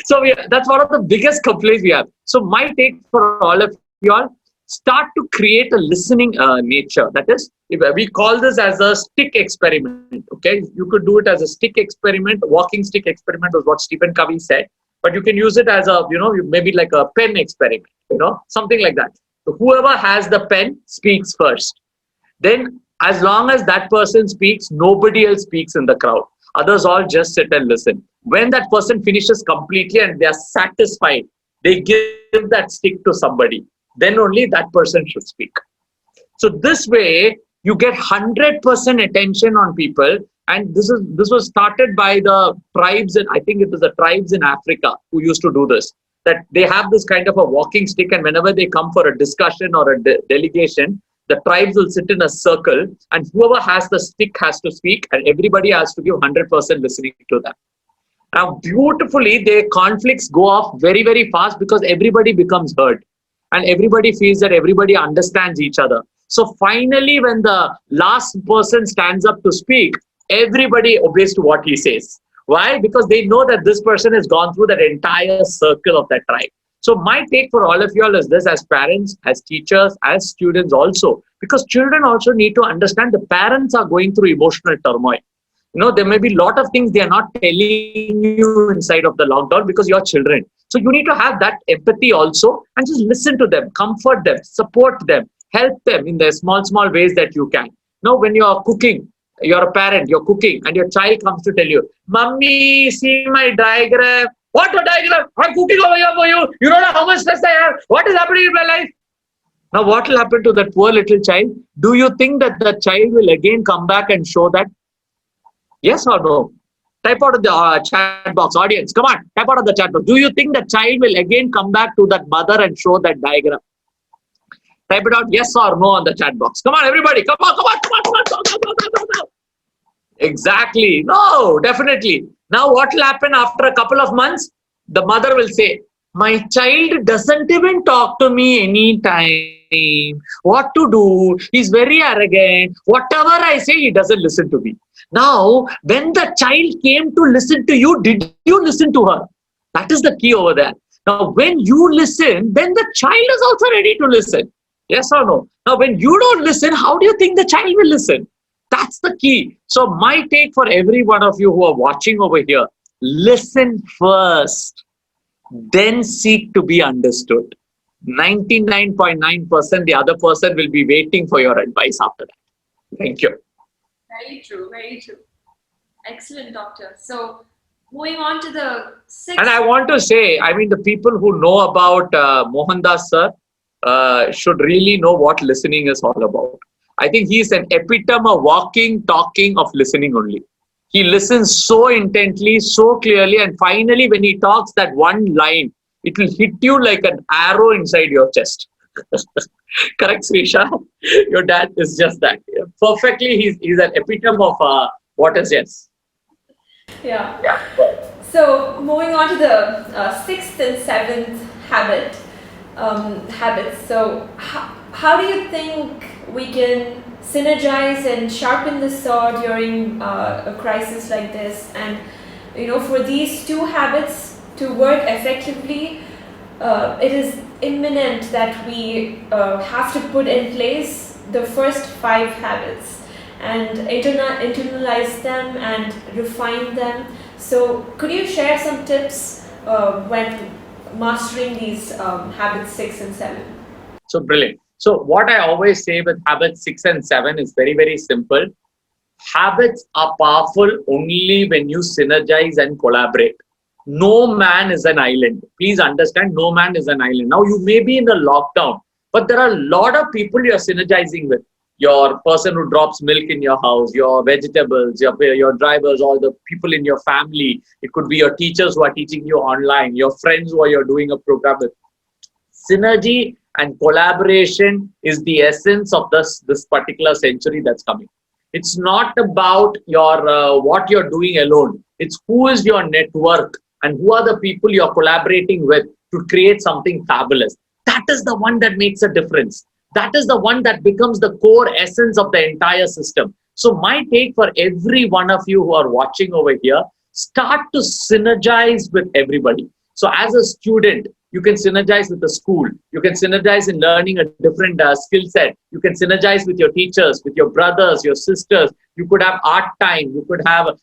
So that's one of the biggest complaints we have. So my take for all of you all: start to create a listening nature. That is, we call this as a stick experiment. Okay, you could do it as a stick experiment. Walking stick experiment was what Stephen Covey said. But you can use it as a, maybe like a pen experiment. Something like that. So whoever has the pen speaks first. Then, as long as that person speaks, nobody else speaks in the crowd. Others all just sit and listen. When that person finishes completely and they are satisfied, they give that stick to somebody. Then only that person should speak. So this way, you get 100% attention on people. And this was started by the tribes, and I think it was the tribes in Africa who used to do this. That they have this kind of a walking stick, and whenever they come for a discussion or a delegation, the tribes will sit in a circle, and whoever has the stick has to speak, and everybody has to give 100% listening to them. Now, beautifully, their conflicts go off very, very fast because everybody becomes heard, and everybody feels that everybody understands each other. So finally, when the last person stands up to speak, everybody obeys to what he says. Why? Because they know that this person has gone through that entire circle of that tribe. So my take for all of you all is this: as parents, as teachers, as students also, because children also need to understand the parents are going through emotional turmoil. There may be a lot of things they are not telling you inside of the lockdown because you're children. So you need to have that empathy also and just listen to them, comfort them, support them, help them in the small, small ways that you can. Now, when you're cooking, you're a parent, you're cooking, and your child comes to tell you, Mummy, see my diagram. What a diagram? I'm cooking over here for you. You don't know how much stress I have. What is happening in my life? Now, what will happen to that poor little child? Do you think that the child will again come back and show that? Yes or no? Type out of the chat box. Audience, come on, type out of the chat box. Do you think the child will again come back to that mother and show that diagram? Type it out, yes or no, on the chat box. Come on, everybody. Come on. Exactly. No, definitely. Now, what will happen after a couple of months? The mother will say, my child doesn't even talk to me anytime. What to do? He's very arrogant. Whatever I say, he doesn't listen to me. Now, when the child came to listen to you, did you listen to her? That is the key over there. Now, when you listen, then the child is also ready to listen. Yes or no? Now, when you don't listen, how do you think the child will listen? That's the key. So my take for every one of you who are watching over here: listen first, then seek to be understood. 99.9% the other person will be waiting for your advice after that. Thank you. Very true, very true. Excellent, doctor. So moving on to the sixth. And I want to say, I mean, the people who know about Mohandas sir should really know what listening is all about. I think he's an epitome of walking, talking of listening only. He listens so intently, so clearly, and finally, when he talks that one line, it will hit you like an arrow inside your chest. Correct, Srisha? Your dad is just that. Perfectly, he's an epitome of what is yes. Yeah. So moving on to the sixth and seventh habits. So how do you think we can synergize and sharpen the saw during a crisis like this? And for these two habits to work effectively, it is imminent that we have to put in place the first 5 habits and internalize them and refine them. So could you share some tips when mastering these habits 6 and 7? So brilliant. So what I always say with habits 6 and 7 is very, very simple. Habits are powerful only when you synergize and collaborate. No man is an island. Please understand, no man is an island. Now you may be in a lockdown, but there are a lot of people you are synergizing with. Your person who drops milk in your house, your vegetables, your drivers, all the people in your family. It could be your teachers who are teaching you online, your friends who you're doing a program with. Synergy and collaboration is the essence of this particular century that's coming. It's not about your what you're doing alone. It's who is your network and who are the people you're collaborating with to create something fabulous. That is the one that makes a difference. That is the one that becomes the core essence of the entire system. So my take for every one of you who are watching over here, start to synergize with everybody. So as a student, you can synergize with the school. You can synergize in learning a different skill set. You can synergize with your teachers, with your brothers, your sisters. You could have art time. You could have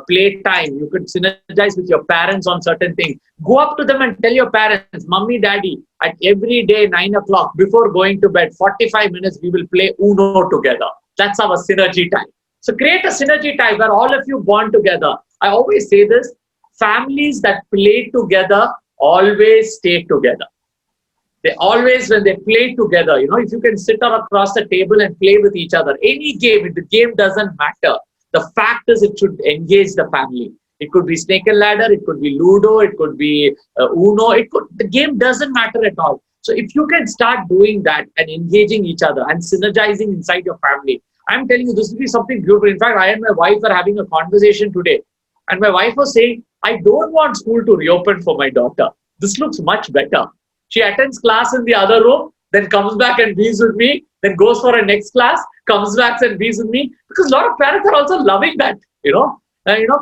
play time. You could synergize with your parents on certain things. Go up to them and tell your parents, Mummy, Daddy, at every day, 9 o'clock, before going to bed, 45 minutes, we will play Uno together. That's our synergy time. So create a synergy time where all of you bond together. I always say this, families that play together always stay together. They always, when they play together, if you can sit across the table and play with each other, any game, the game doesn't matter. The fact is it should engage the family. It could be snake and ladder, it could be Ludo, it could be Uno, the game doesn't matter at all. So if you can start doing that and engaging each other and synergizing inside your family, I'm telling you, this will be something beautiful. In fact, I and my wife are having a conversation today. And my wife was saying, I don't want school to reopen for my daughter. This looks much better. She attends class in the other room, then comes back and bees with me, then goes for a next class, comes back and bees with me. Because a lot of parents are also loving that,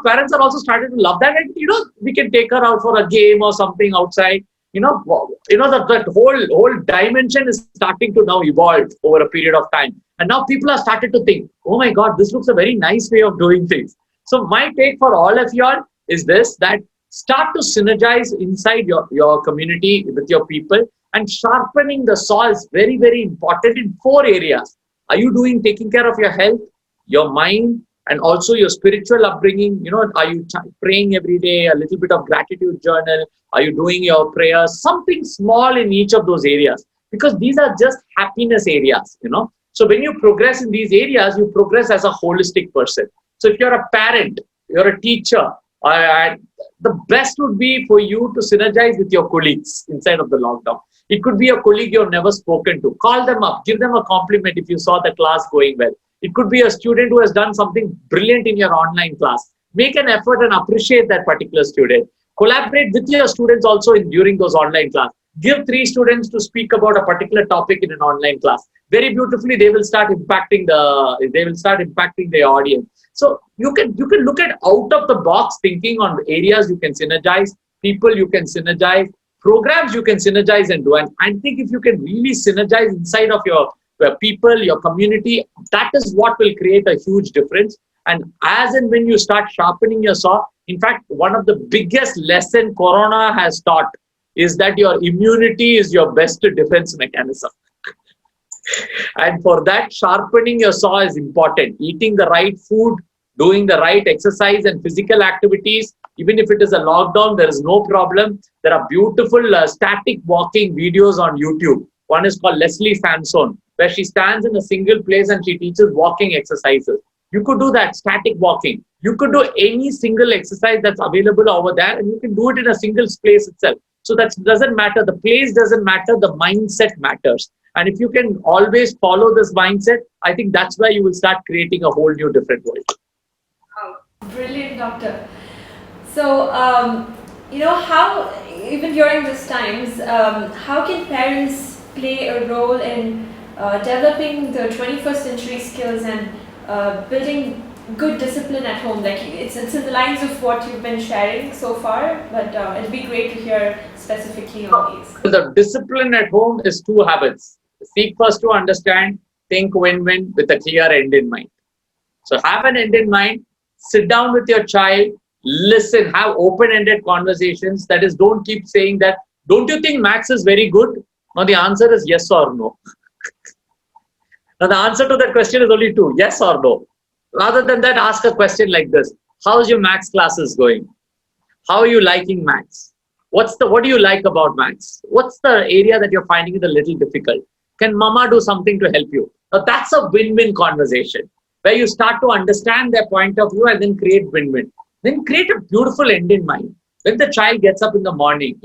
parents are also starting to love that. And, we can take her out for a game or something outside. That whole dimension is starting to now evolve over a period of time. And now people are started to think, oh my God, this looks a very nice way of doing things. So my take for all of y'all is this, that start to synergize inside your community with your people, and sharpening the saw is very, very important in 4 areas. Are you taking care of your health, your mind, and also your spiritual upbringing? Are you praying every day, a little bit of gratitude journal? Are you doing your prayers? Something small in each of those areas, because these are just happiness areas, So when you progress in these areas, you progress as a holistic person. So if you're a parent, you're a teacher, the best would be for you to synergize with your colleagues inside of the lockdown. It could be a colleague you've never spoken to. Call them up, give them a compliment if you saw the class going well. It could be a student who has done something brilliant in your online class. Make an effort and appreciate that particular student. Collaborate with your students also during those online class. Give 3 students to speak about a particular topic in an online class. Very beautifully, they will start impacting the audience. So you can look at out of the box thinking on areas you can synergize, people you can synergize, programs you can synergize and do. And I think if you can really synergize inside of your people, your community, that is what will create a huge difference. And as and when you start sharpening your saw, in fact, one of the biggest lesson Corona has taught is that your immunity is your best defense mechanism. And for that, sharpening your saw is important. Eating the right food, doing the right exercise and physical activities, even if it is a lockdown, there is no problem. There are beautiful static walking videos on YouTube. One is called Leslie Sansone, where she stands in a single place and she teaches walking exercises. You could do that, static walking. You could do any single exercise that's available over there, and you can do it in a single place itself. So that doesn't matter. The place doesn't matter. The mindset matters. And if you can always follow this mindset, I think that's where you will start creating a whole new different world. Oh, brilliant, doctor. So, how, even during these times, how can parents play a role in developing the 21st century skills and building good discipline at home? Like, it's in the lines of what you've been sharing so far, but it'd be great to hear specifically on these. The discipline at home is 2 habits. Seek first to understand, think win-win with a clear end in mind. So have an end in mind, sit down with your child, listen, have open-ended conversations. That is, don't keep saying that, don't you think maths is very good? Now the answer is yes or no. Now the answer to that question is only 2, yes or no. Rather than that, ask a question like this: how's your maths classes going? How are you liking maths? What do you like about maths? What's the area that you're finding it a little difficult? Can mama do something to help you? Now that's a win-win conversation where you start to understand their point of view and then create win-win. Then create a beautiful end in mind. When the child gets up in the morning,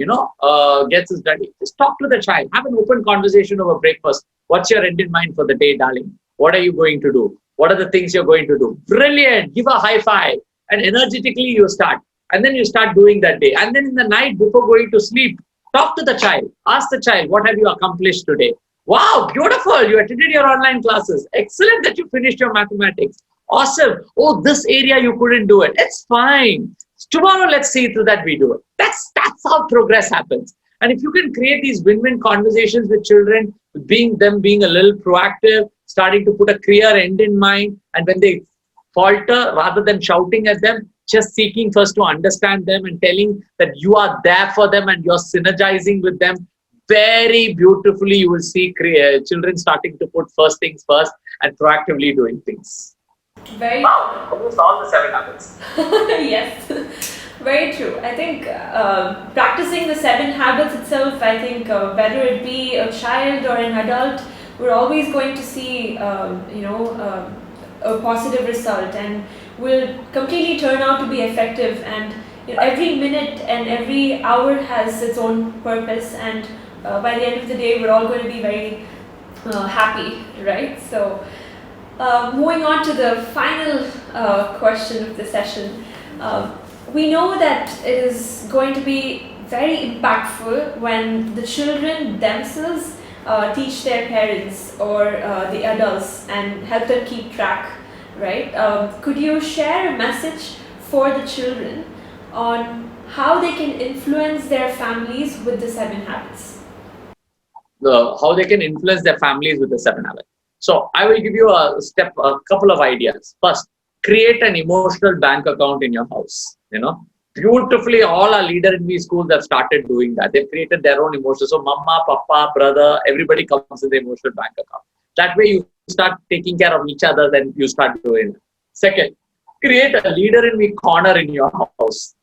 gets his study, just talk to the child. Have an open conversation over breakfast. What's your end in mind for the day, darling? What are you going to do? What are the things you're going to do? Brilliant. Give a high five. And energetically you start. And then you start doing that day. And then in the night before going to sleep, talk to the child. Ask the child, what have you accomplished today? Wow, beautiful. You attended your online classes. Excellent that you finished your mathematics. Awesome. Oh, this area you couldn't do it. It's fine. Tomorrow, let's see through that we do it. That's how progress happens. And if you can create these win-win conversations with children, being a little proactive, starting to put a clear end in mind, and when they falter, rather than shouting at them, just seeking first to understand them and telling that you are there for them and you're synergizing with them, very beautifully you will see children starting to put first things first and proactively doing things. Wow, almost all the 7 habits. Yes, very true. I think practicing the 7 habits itself, I think whether it be a child or an adult, we're always going to see, a positive result, and will completely turn out to be effective. And every minute and every hour has its own purpose, and by the end of the day, we're all going to be very happy, right? So, moving on to the final question of the session, we know that it is going to be very impactful when the children themselves teach their parents or the adults and help them keep track, right? Could you share a message for the children on how they can influence their families with the 7 habits? How they can influence their families with the 7 habits. So I will give you a couple of ideas. First, create an emotional bank account in your house. Beautifully, all our Leader in Me schools have started doing that. They've created their own emotions. So mama, papa, brother, everybody comes in the emotional bank account. That way you start taking care of each other, then you start doing it. Second, create a Leader in Me corner in your house.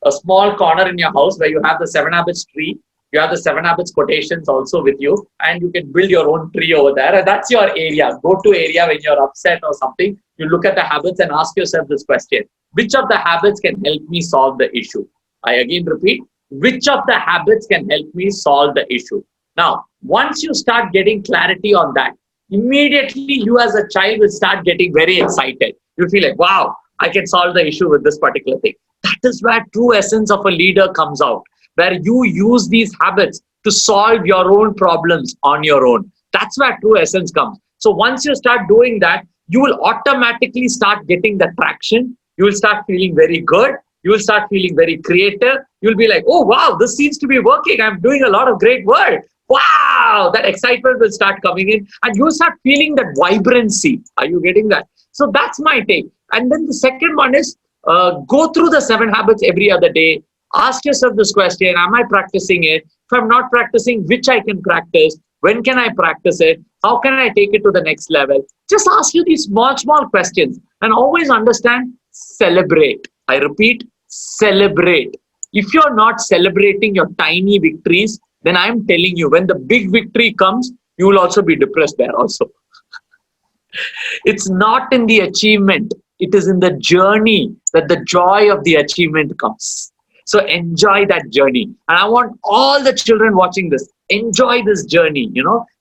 A small corner in your house where you have the 7 habits tree. You have the 7 habits quotations also with you, and you can build your own tree over there. And that's your area. Go-to area when you're upset or something. You look at the habits and ask yourself this question: which of the habits can help me solve the issue? I again repeat, which of the habits can help me solve the issue? Now, once you start getting clarity on that, immediately you as a child will start getting very excited. You'll feel like, wow, I can solve the issue with this particular thing. That is where true essence of a leader comes out, where you use these habits to solve your own problems on your own. That's where true essence comes. So once you start doing that, you will automatically start getting the traction. You will start feeling very good. You will start feeling very creative. You'll be like, oh, wow, this seems to be working. I'm doing a lot of great work. Wow, that excitement will start coming in, and you'll start feeling that vibrancy. Are you getting that? So that's my take. And then the second one is go through the 7 habits every other day. Ask yourself this question: am I practicing it? If I'm not practicing, which I can practice? When can I practice it? How can I take it to the next level? Just ask you these small questions, and always understand, celebrate. I repeat, celebrate. If you're not celebrating your tiny victories, then I'm telling you, when the big victory comes, you will also be depressed there also. It's not in the achievement, it is in the journey that the joy of the achievement comes. So enjoy that journey. And I want all the children watching this, enjoy this journey,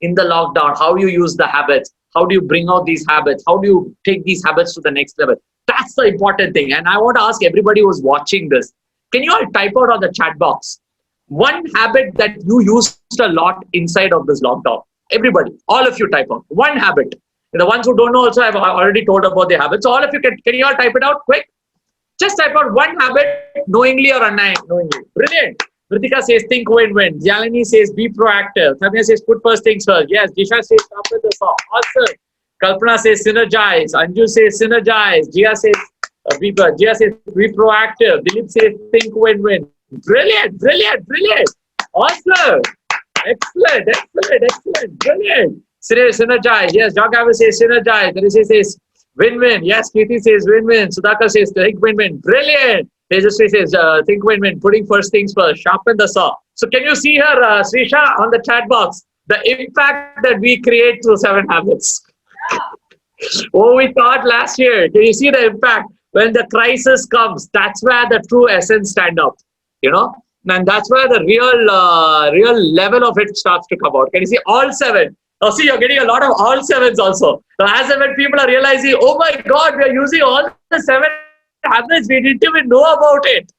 in the lockdown, how you use the habits, how do you bring out these habits, how do you take these habits to the next level. That's the important thing. And I want to ask everybody who's watching this, can you all type out on the chat box one habit that you used a lot inside of this lockdown? Everybody, all of you type out one habit. The ones who don't know also, I've already told about the habits. So all of you, can you all type it out quick? Just type out one habit, knowingly or unknowingly. Brilliant. Ritika says, think win-win. Jalini says, be proactive. Samya says, put first things first. Yes. Disha says, stop with the song. Awesome. Kalpana says, synergize. Anju says, synergize. Jia says, be proactive. Dilip says, think win-win. Brilliant. Awesome. Excellent. Brilliant. Synergize. Yes. Jagavi says, synergize. Rishi says, win-win. Yes. Kirti says, win-win. Sudhakar says, think win-win. Brilliant. Tejasvi says, think win-win. Putting first things first. Sharpen the saw. So can you see here, Srisha, on the chat box, the impact that we create through 7 habits? Oh, we thought last year. Can you see the impact? When the crisis comes, that's where the true essence stand up. And that's where the real level of it starts to come out. Can you see all 7? Now see, you're getting a lot of all 7s also. So as and when people are realizing, oh my God, we are using all the 7 habits, we didn't even know about it.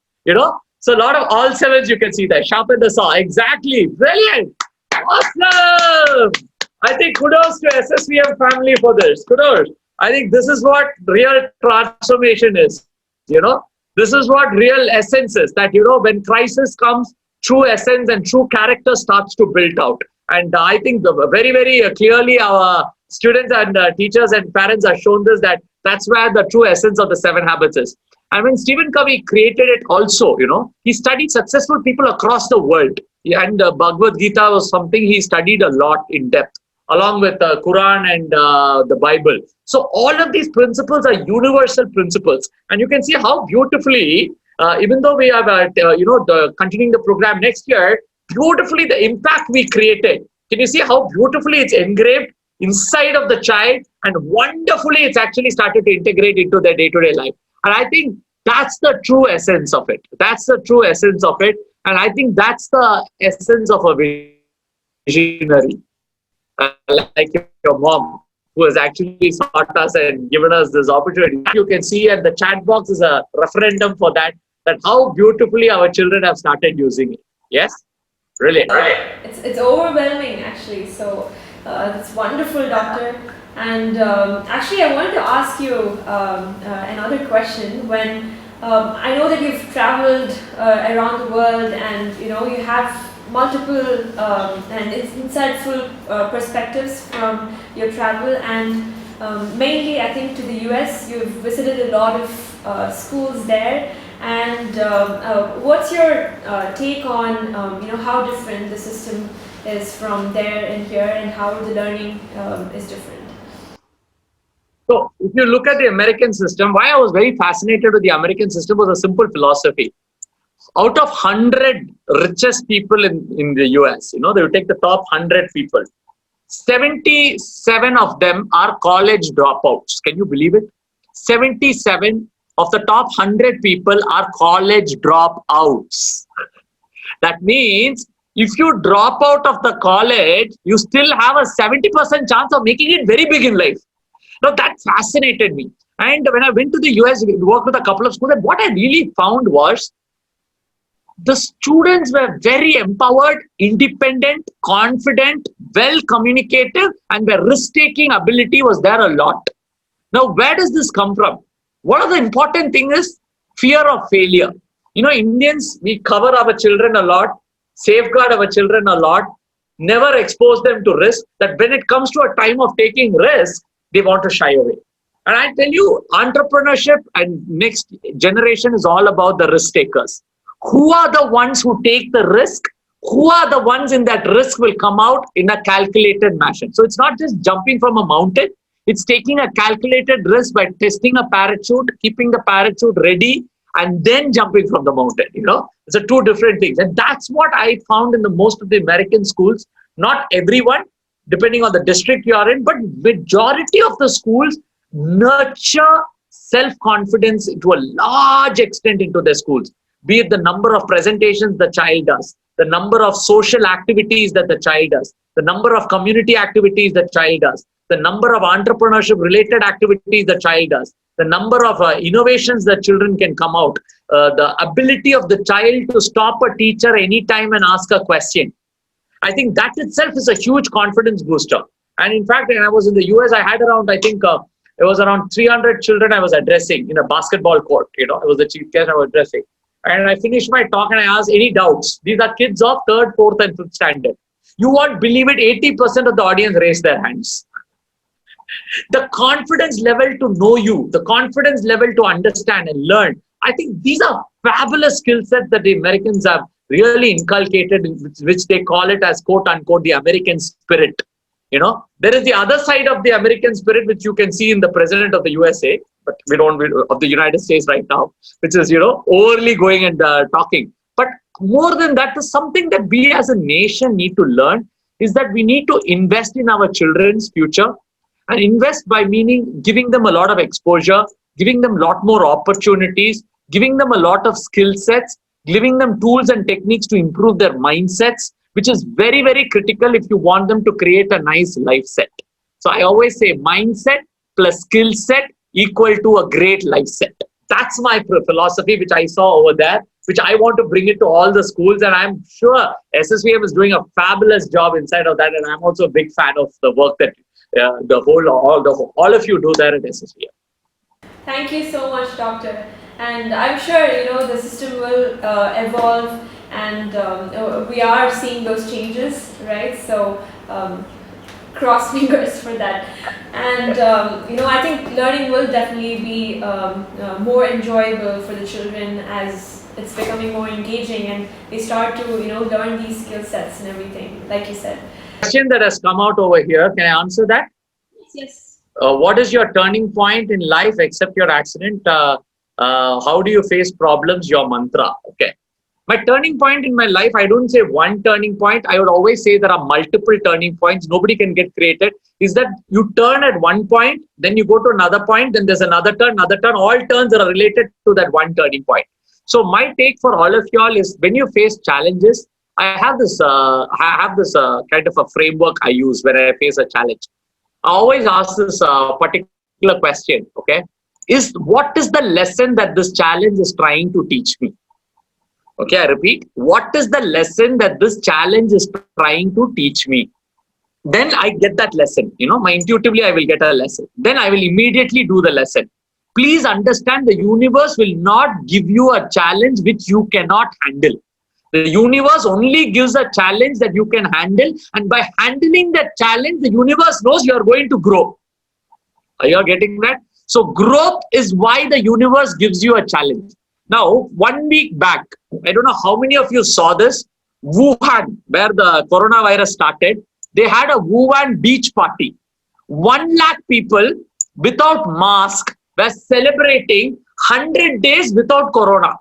So a lot of all 7s you can see there. Sharpen the saw. Exactly. Brilliant. Awesome. I think kudos to SSVM family for this. Kudos. I think this is what real transformation is. This is what real essence is. That, when crisis comes, true essence and true character starts to build out. And I think very, very clearly our students and teachers and parents have shown this, that's where the true essence of the 7 habits is. And when Stephen Covey created it also, he studied successful people across the world. And Bhagavad Gita was something he studied a lot in depth, along with the Quran and the Bible. So all of these principles are universal principles. And you can see how beautifully, even though we have, continuing the program next year, beautifully the impact we created. Can you see how beautifully it's engraved inside of the child, and wonderfully it's actually started to integrate into their day-to-day life. And I think that's the true essence of it. And I think that's the essence of a visionary. Like your mom, who has actually sought us and given us this opportunity. You can see, and the chat box is a referendum for that how beautifully our children have started using it. Yes? Brilliant. It's overwhelming, actually. So it's wonderful, Doctor. And actually, I wanted to ask you another question. When I know that you've traveled around the world, and you have multiple and insightful perspectives from your travel, and mainly I think to the US. You've visited a lot of schools there, and what's your take on how different the system is from there and here, and how the learning is different? So if you look at the American system, why I was very fascinated with the American system was a simple philosophy. Out of 100 richest people in the US, they will take the top 100 people. 77 of them are college dropouts. Can you believe it? 77 of the top 100 people are college dropouts. That means if you drop out of the college, you still have a 70% chance of making it very big in life. Now that fascinated me. And when I went to the US, we worked with a couple of schools, and what I really found was the students were very empowered, independent, confident, well communicative, and their risk-taking ability was there a lot. Now, where does this come from? One of the important things is fear of failure. Indians, we cover our children a lot, safeguard our children a lot, never expose them to risk, that when it comes to a time of taking risk, they want to shy away. And I tell you, entrepreneurship and next generation is all about the risk takers Who are the ones who take the risk? Who are the ones in that risk will come out in a calculated fashion? So it's not just jumping from a mountain. It's taking a calculated risk by testing a parachute, keeping the parachute ready, and then jumping from the mountain. It's a two different things. And that's what I found in the most of the American schools. Not everyone, depending on the district you are in, but majority of the schools nurture self-confidence to a large extent into their schools. Be it the number of presentations the child does, the number of social activities that the child does, the number of community activities the child does, the number of entrepreneurship related activities the child does, the number of innovations that children can come out, the ability of the child to stop a teacher anytime and ask a question. I think that itself is a huge confidence booster. And in fact, when I was in the US, I had around, it was around 300 children I was addressing in a basketball court. I was the chief guest I was addressing. And I finished my talk and I asked, any doubts? These are kids of 3rd, 4th and 5th standard. You won't believe it, 80% of the audience raised their hands. The confidence level to know you, the confidence level to understand and learn. I think these are fabulous skill sets that the Americans have really inculcated, which they call it as quote unquote the American spirit. There is the other side of the American spirit, which you can see in the president of the USA, but of the United States right now, which is, overly going and talking. But more than that, is something that we as a nation need to learn is that we need to invest in our children's future, and invest by meaning giving them a lot of exposure, giving them a lot more opportunities, giving them a lot of skill sets, giving them tools and techniques to improve their mindsets, which is very, very critical if you want them to create a nice life set. So I always say mindset plus skill set equal to a great life set. That's my philosophy, which I saw over there, which I want to bring it to all the schools. And I'm sure SSVM is doing a fabulous job inside of that. And I'm also a big fan of the work that all of you do there at SSVM. Thank you so much, Doctor. And I'm sure, the system will evolve, and we are seeing those changes, right? So cross fingers for that. And, I think learning will definitely be more enjoyable for the children as it's becoming more engaging and they start to, learn these skill sets and everything, like you said. Question that has come out over here, can I answer that? Yes. What is your turning point in life except your accident? How do you face problems? Your mantra. Okay. My turning point in my life, I don't say one turning point. I would always say there are multiple turning points. Nobody can get created. Is that you turn at one point, then you go to another point, then there's another turn. All turns are related to that one turning point. So my take for all of y'all is when you face challenges, I have this kind of a framework I use when I face a challenge. I always ask this particular question, okay? What is the lesson that this challenge is trying to teach me? Okay, I repeat, what is the lesson that this challenge is trying to teach me? Then I get that lesson, intuitively I will get a lesson. Then I will immediately do the lesson. Please understand, the universe will not give you a challenge which you cannot handle. The universe only gives a challenge that you can handle, and by handling that challenge, the universe knows you are going to grow. Are you getting that? So growth is why the universe gives you a challenge. Now, 1 week back, I don't know how many of you saw this, Wuhan, where the coronavirus started, they had a Wuhan beach party. 1 lakh people without mask were celebrating 100 days without corona.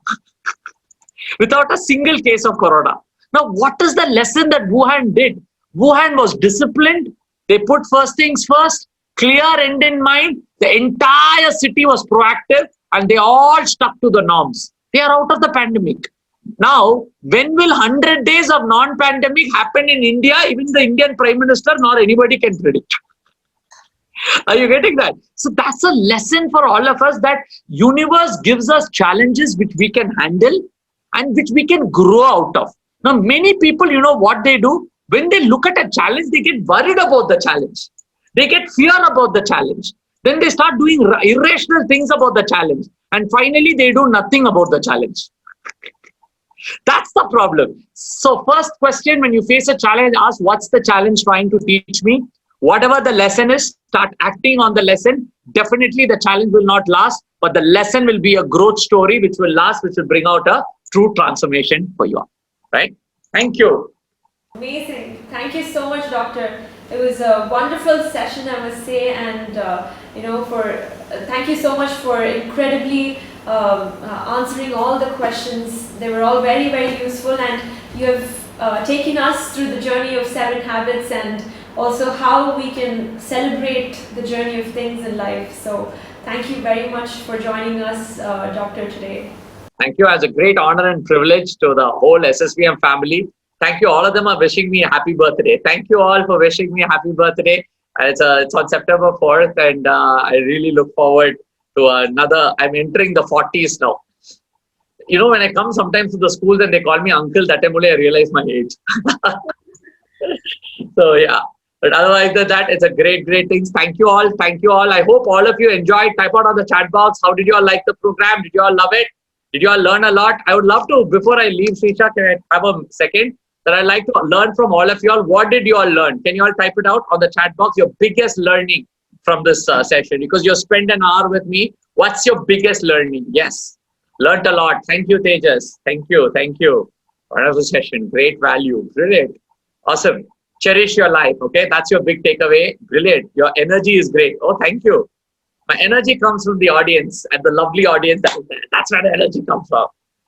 Without a single case of corona. Now, what is the lesson that Wuhan did? Wuhan was disciplined. They put first things first, clear end in mind. The entire city was proactive and they all stuck to the norms. They are out of the pandemic. Now, when will 100 days of non-pandemic happen in India? Even the Indian Prime Minister nor anybody can predict. Are you getting that? So that's a lesson for all of us, that universe gives us challenges which we can handle and which we can grow out of. Now, many people, what they do? When they look at a challenge, they get worried about the challenge. They get fear about the challenge. Then they start doing irrational things about the challenge. And finally, they do nothing about the challenge. That's the problem. So first question, when you face a challenge, ask, what's the challenge trying to teach me? Whatever the lesson is, start acting on the lesson. Definitely the challenge will not last, but the lesson will be a growth story which will last, which will bring out a true transformation for you all. Right? Thank you. Amazing. Thank you so much, Doctor. It was a wonderful session, I must say, and thank you so much for incredibly answering all the questions. They were all very, very useful, and you have taken us through the journey of 7 habits and also how we can celebrate the journey of things in life. So thank you very much for joining us, Doctor, today. Thank you. As a great honor and privilege to the whole SSVM family. Thank you. All of them are wishing me a happy birthday. Thank you all for wishing me a happy birthday. It's on September 4th, and I really look forward to another. I'm entering the 40s now. When I come sometimes to the schools and they call me uncle, that time only I realize my age. So yeah. But otherwise than that, it's a great thing. Thank you all. Thank you all. I hope all of you enjoyed. Type out on the chat box. How did you all like the program? Did you all love it? Did you all learn a lot? I would love to, before I leave, Srisha, can I have a second? That I'd like to learn from all of you all. What did you all learn? Can you all type it out on the chat box? Your biggest learning from this session, because you spent an hour with me. What's your biggest learning? Yes. Learned a lot. Thank you, Tejas. Thank you. Wonderful session. Great value. Brilliant. Awesome. Cherish your life. Okay. That's your big takeaway. Brilliant. Your energy is great. Oh, thank you. My energy comes from the audience and the lovely audience down there. That's where the energy comes from.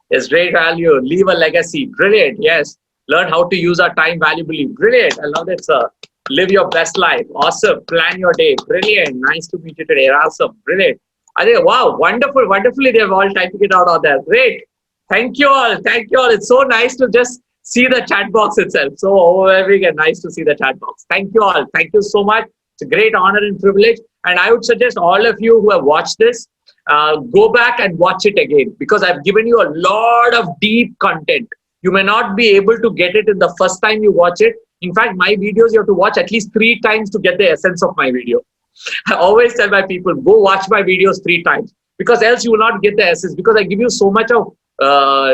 It's great value. Leave a legacy. Brilliant. Yes. Learn how to use our time valuably. Brilliant. I love it, sir. Live your best life. Awesome. Plan your day. Brilliant. Nice to meet you today. Awesome. Brilliant. I think, wow, wonderful. Wonderfully, they've all typing it out on there. Great. Thank you all. Thank you all. It's so nice to just see the chat box itself. So overwhelming and nice to see the chat box. Thank you all. Thank you so much. It's a great honor and privilege. And I would suggest all of you who have watched this, go back and watch it again, because I've given you a lot of deep content. You may not be able to get it in the first time you watch it. In fact, my videos, you have to watch at least 3 times to get the essence of my video. I always tell my people, go watch my videos 3 times, because else you will not get the essence, because I give you so much of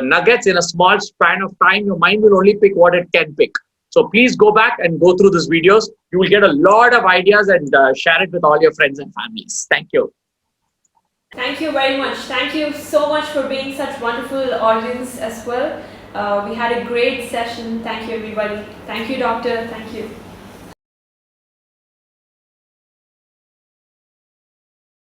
nuggets in a small span of time. Your mind will only pick what it can pick. So please go back and go through these videos. You will get a lot of ideas and share it with all your friends and families. Thank you. Thank you very much. Thank you so much for being such wonderful audience as well. We had a great session. Thank you, everybody. Thank you, Doctor. Thank you.